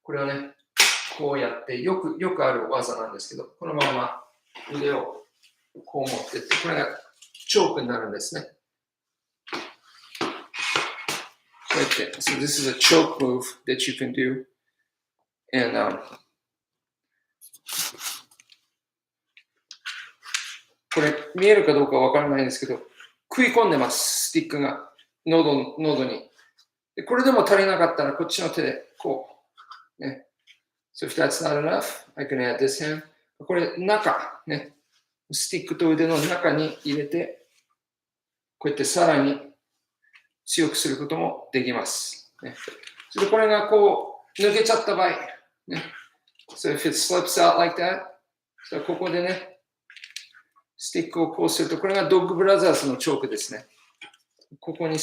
これはね、こうやってよくある技なんですけど、このまま腕をこう持ってって、これがチョークになるんですね。こうやって、so this is a choke move that you can do. And これ見えるかどうかわからないんですけど、食い込んでます、スティックが喉に。でこれでも足りなかったら、こっちの手でこう。ね、So if that's not enough, I can add this hand. これ中、ね、スティックと腕の中に入れて、こうやってさらに強くすることもできます。ね、それでこれがこう抜けちゃった場合、ね、So if it slips out like that, ここでね、スティックをこうすると、これがドッグブラザーズのチョークですね。ここに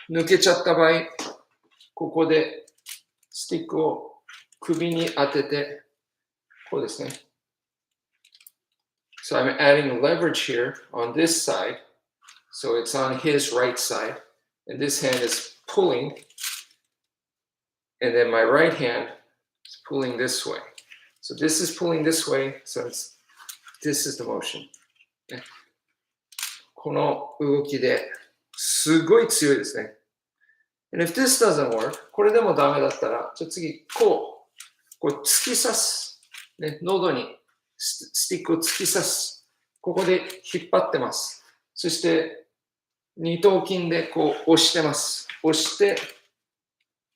抜けちゃった場合、ここでスティックを首に当てて、こうですね。So I'm adding leverage here on this side. So it's on his right side. And this hand is pulling. And then my right hand is pulling this way. So this is pulling this way. So this is the motion. この動きですごい強いですね。And if this doesn't work, これでもダメだったら、じゃあ次、こう突き刺す。ね、喉にスティックを突き刺す。ここで引っ張ってます。そして、二頭筋でこう押してます。押して、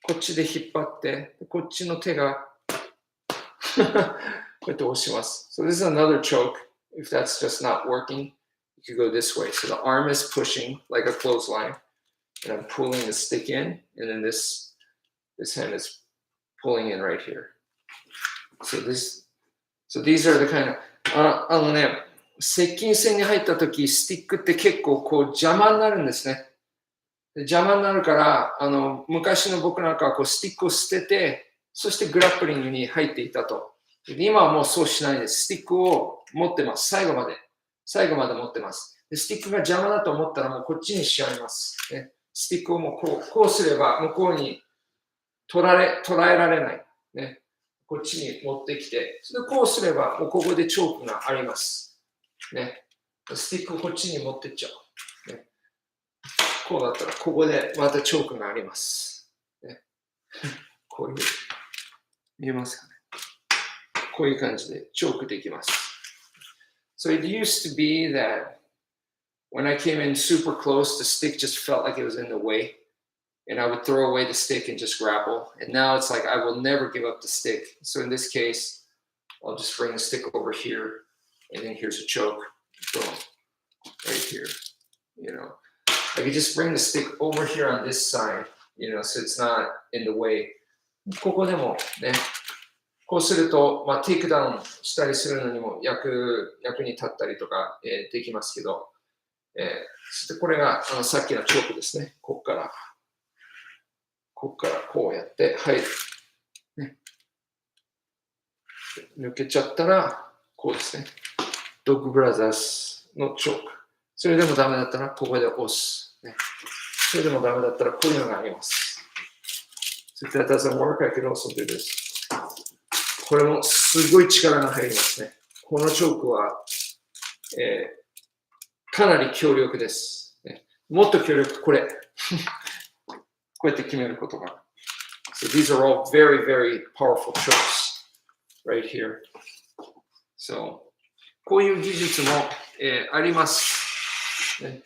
こっちで引っ張って、こっちの手がこうやって押します。So this is another choke. If that's just not working, you could go this way. So the arm is pushing like a clothesline. And I'm pulling the stick in, and then this hand is pulling in right here. So these are the kind of あのね、接近戦に入った時、スティックって結構こう邪魔になるんですね。邪魔になるから、昔の僕なんかはこうスティックを捨てて、そしてグラップリングに入っていたと。今はもうそうしないです。スティックを持ってます。最後まで持ってます。でスティックが邪魔だと思ったらもうこっちにしちゃいます。ね、スティックをもうこうすれば向こうに捉えられない。ね、こっちに持ってきて、それでこうすればもうここでチョークがあります。ね、スティックをこっちに持ってっちゃう。ね、こうだったらここでまたチョークがあります。ね、こういう、見えますかね。こういう感じでチョークできます。So it used to be that when I came in super close, the stick just felt like it was in the way. And I would throw away the stick and just grapple. And now it's like I will never give up the stick. So in this case, I'll just bring the stick over here. And then here's a choke. Boom. Right here. You know, I could just bring the stick over here on this side, you know, so it's not in the way. ここでもね、こうすると、テイクダウンしたりするのにも役に立ったりとか、できますけど、そしてこれがさっきのチョークですね。ここからこうやって入る。ね、抜けちゃったら、こうですね。ドッグブラザーズのチョーク。それでもダメだったら、ここで押す。ね、それでもダメだったら、こういうのがあります。So if that doesn't work, I could also do this. これもすごい力が入りますね。このチョークは、かなり強力です。ね、もっと強力、これ。こうやって決めることが。So these are all very, very powerful chokes right here. So こういう技術も、あります。ね、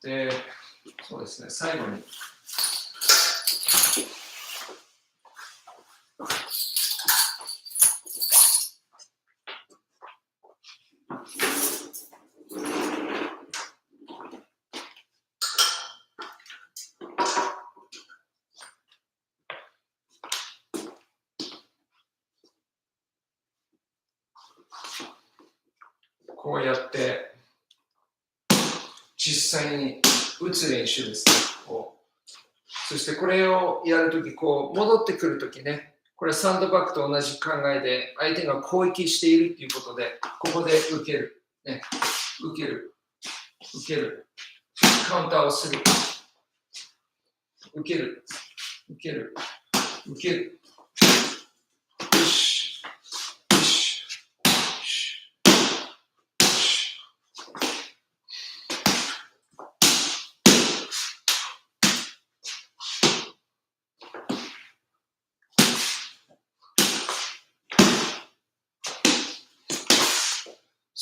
で、そうですね、最後に。こうやって実際に打つ練習ですね。そしてこれをやるとき、こう戻ってくるときね、これサンドバッグと同じ考えで、相手が攻撃しているということで、ここで受ける、ね、受ける、カウンターをする、受ける、よし、よし、よし、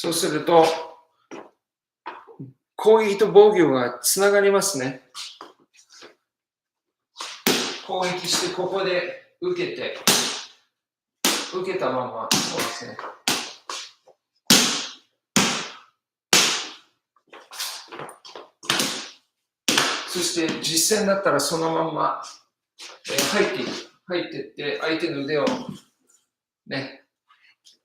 そうすると、攻撃と防御がつながりますね。攻撃して、ここで受けて、受けたまま、そうですね。そして実戦だったらそのまんま、入っていく。入っていって、相手の腕を、ね、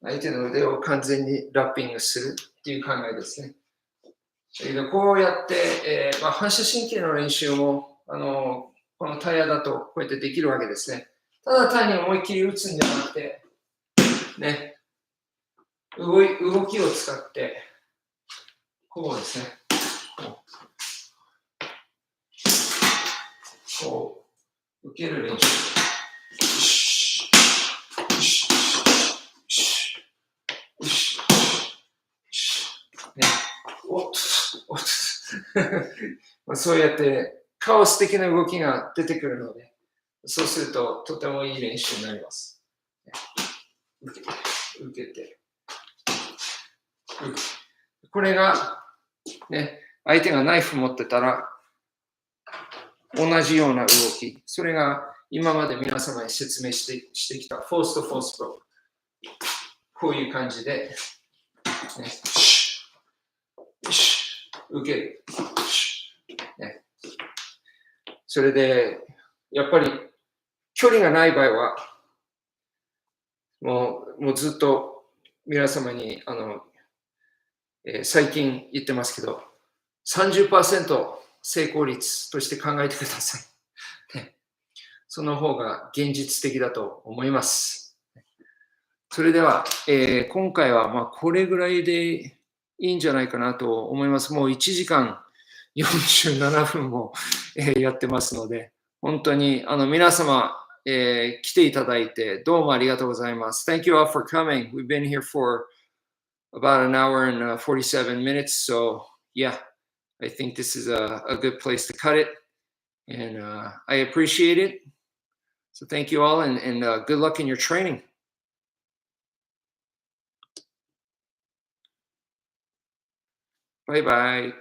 相手の腕を完全にラッピングするっていう考えですね。だけどこうやって、反射神経の練習も、このタイヤだとこうやってできるわけですね。ただ単に思いっきり打つんじゃなくて、ね、動きを使って、こうですね。こう、受ける練習。ね、そうやってカオス的な動きが出てくるので、そうするととてもいい練習になります。受けて、受けて。これが、ね、相手がナイフ持ってたら、同じような動き。それが今まで皆様に説明してきたフォースとフォースロー。こういう感じで、ね、受ける、ね。それで、やっぱり距離がない場合は、もうずっと皆様に最近言ってますけど、30% 成功率として考えてください。ね、その方が現実的だと思います。それでは、今回はこれぐらいでいいんじゃないかなと思います。もう1時間47分も、やってますので、本当に皆様、来ていただいてどうもありがとうございます。Thank you all for coming. We've been here for about an hour and 47 minutes. So yeah, I think this is a good place to cut it. And I appreciate it. So thank you all and good luck in your training. Bye bye.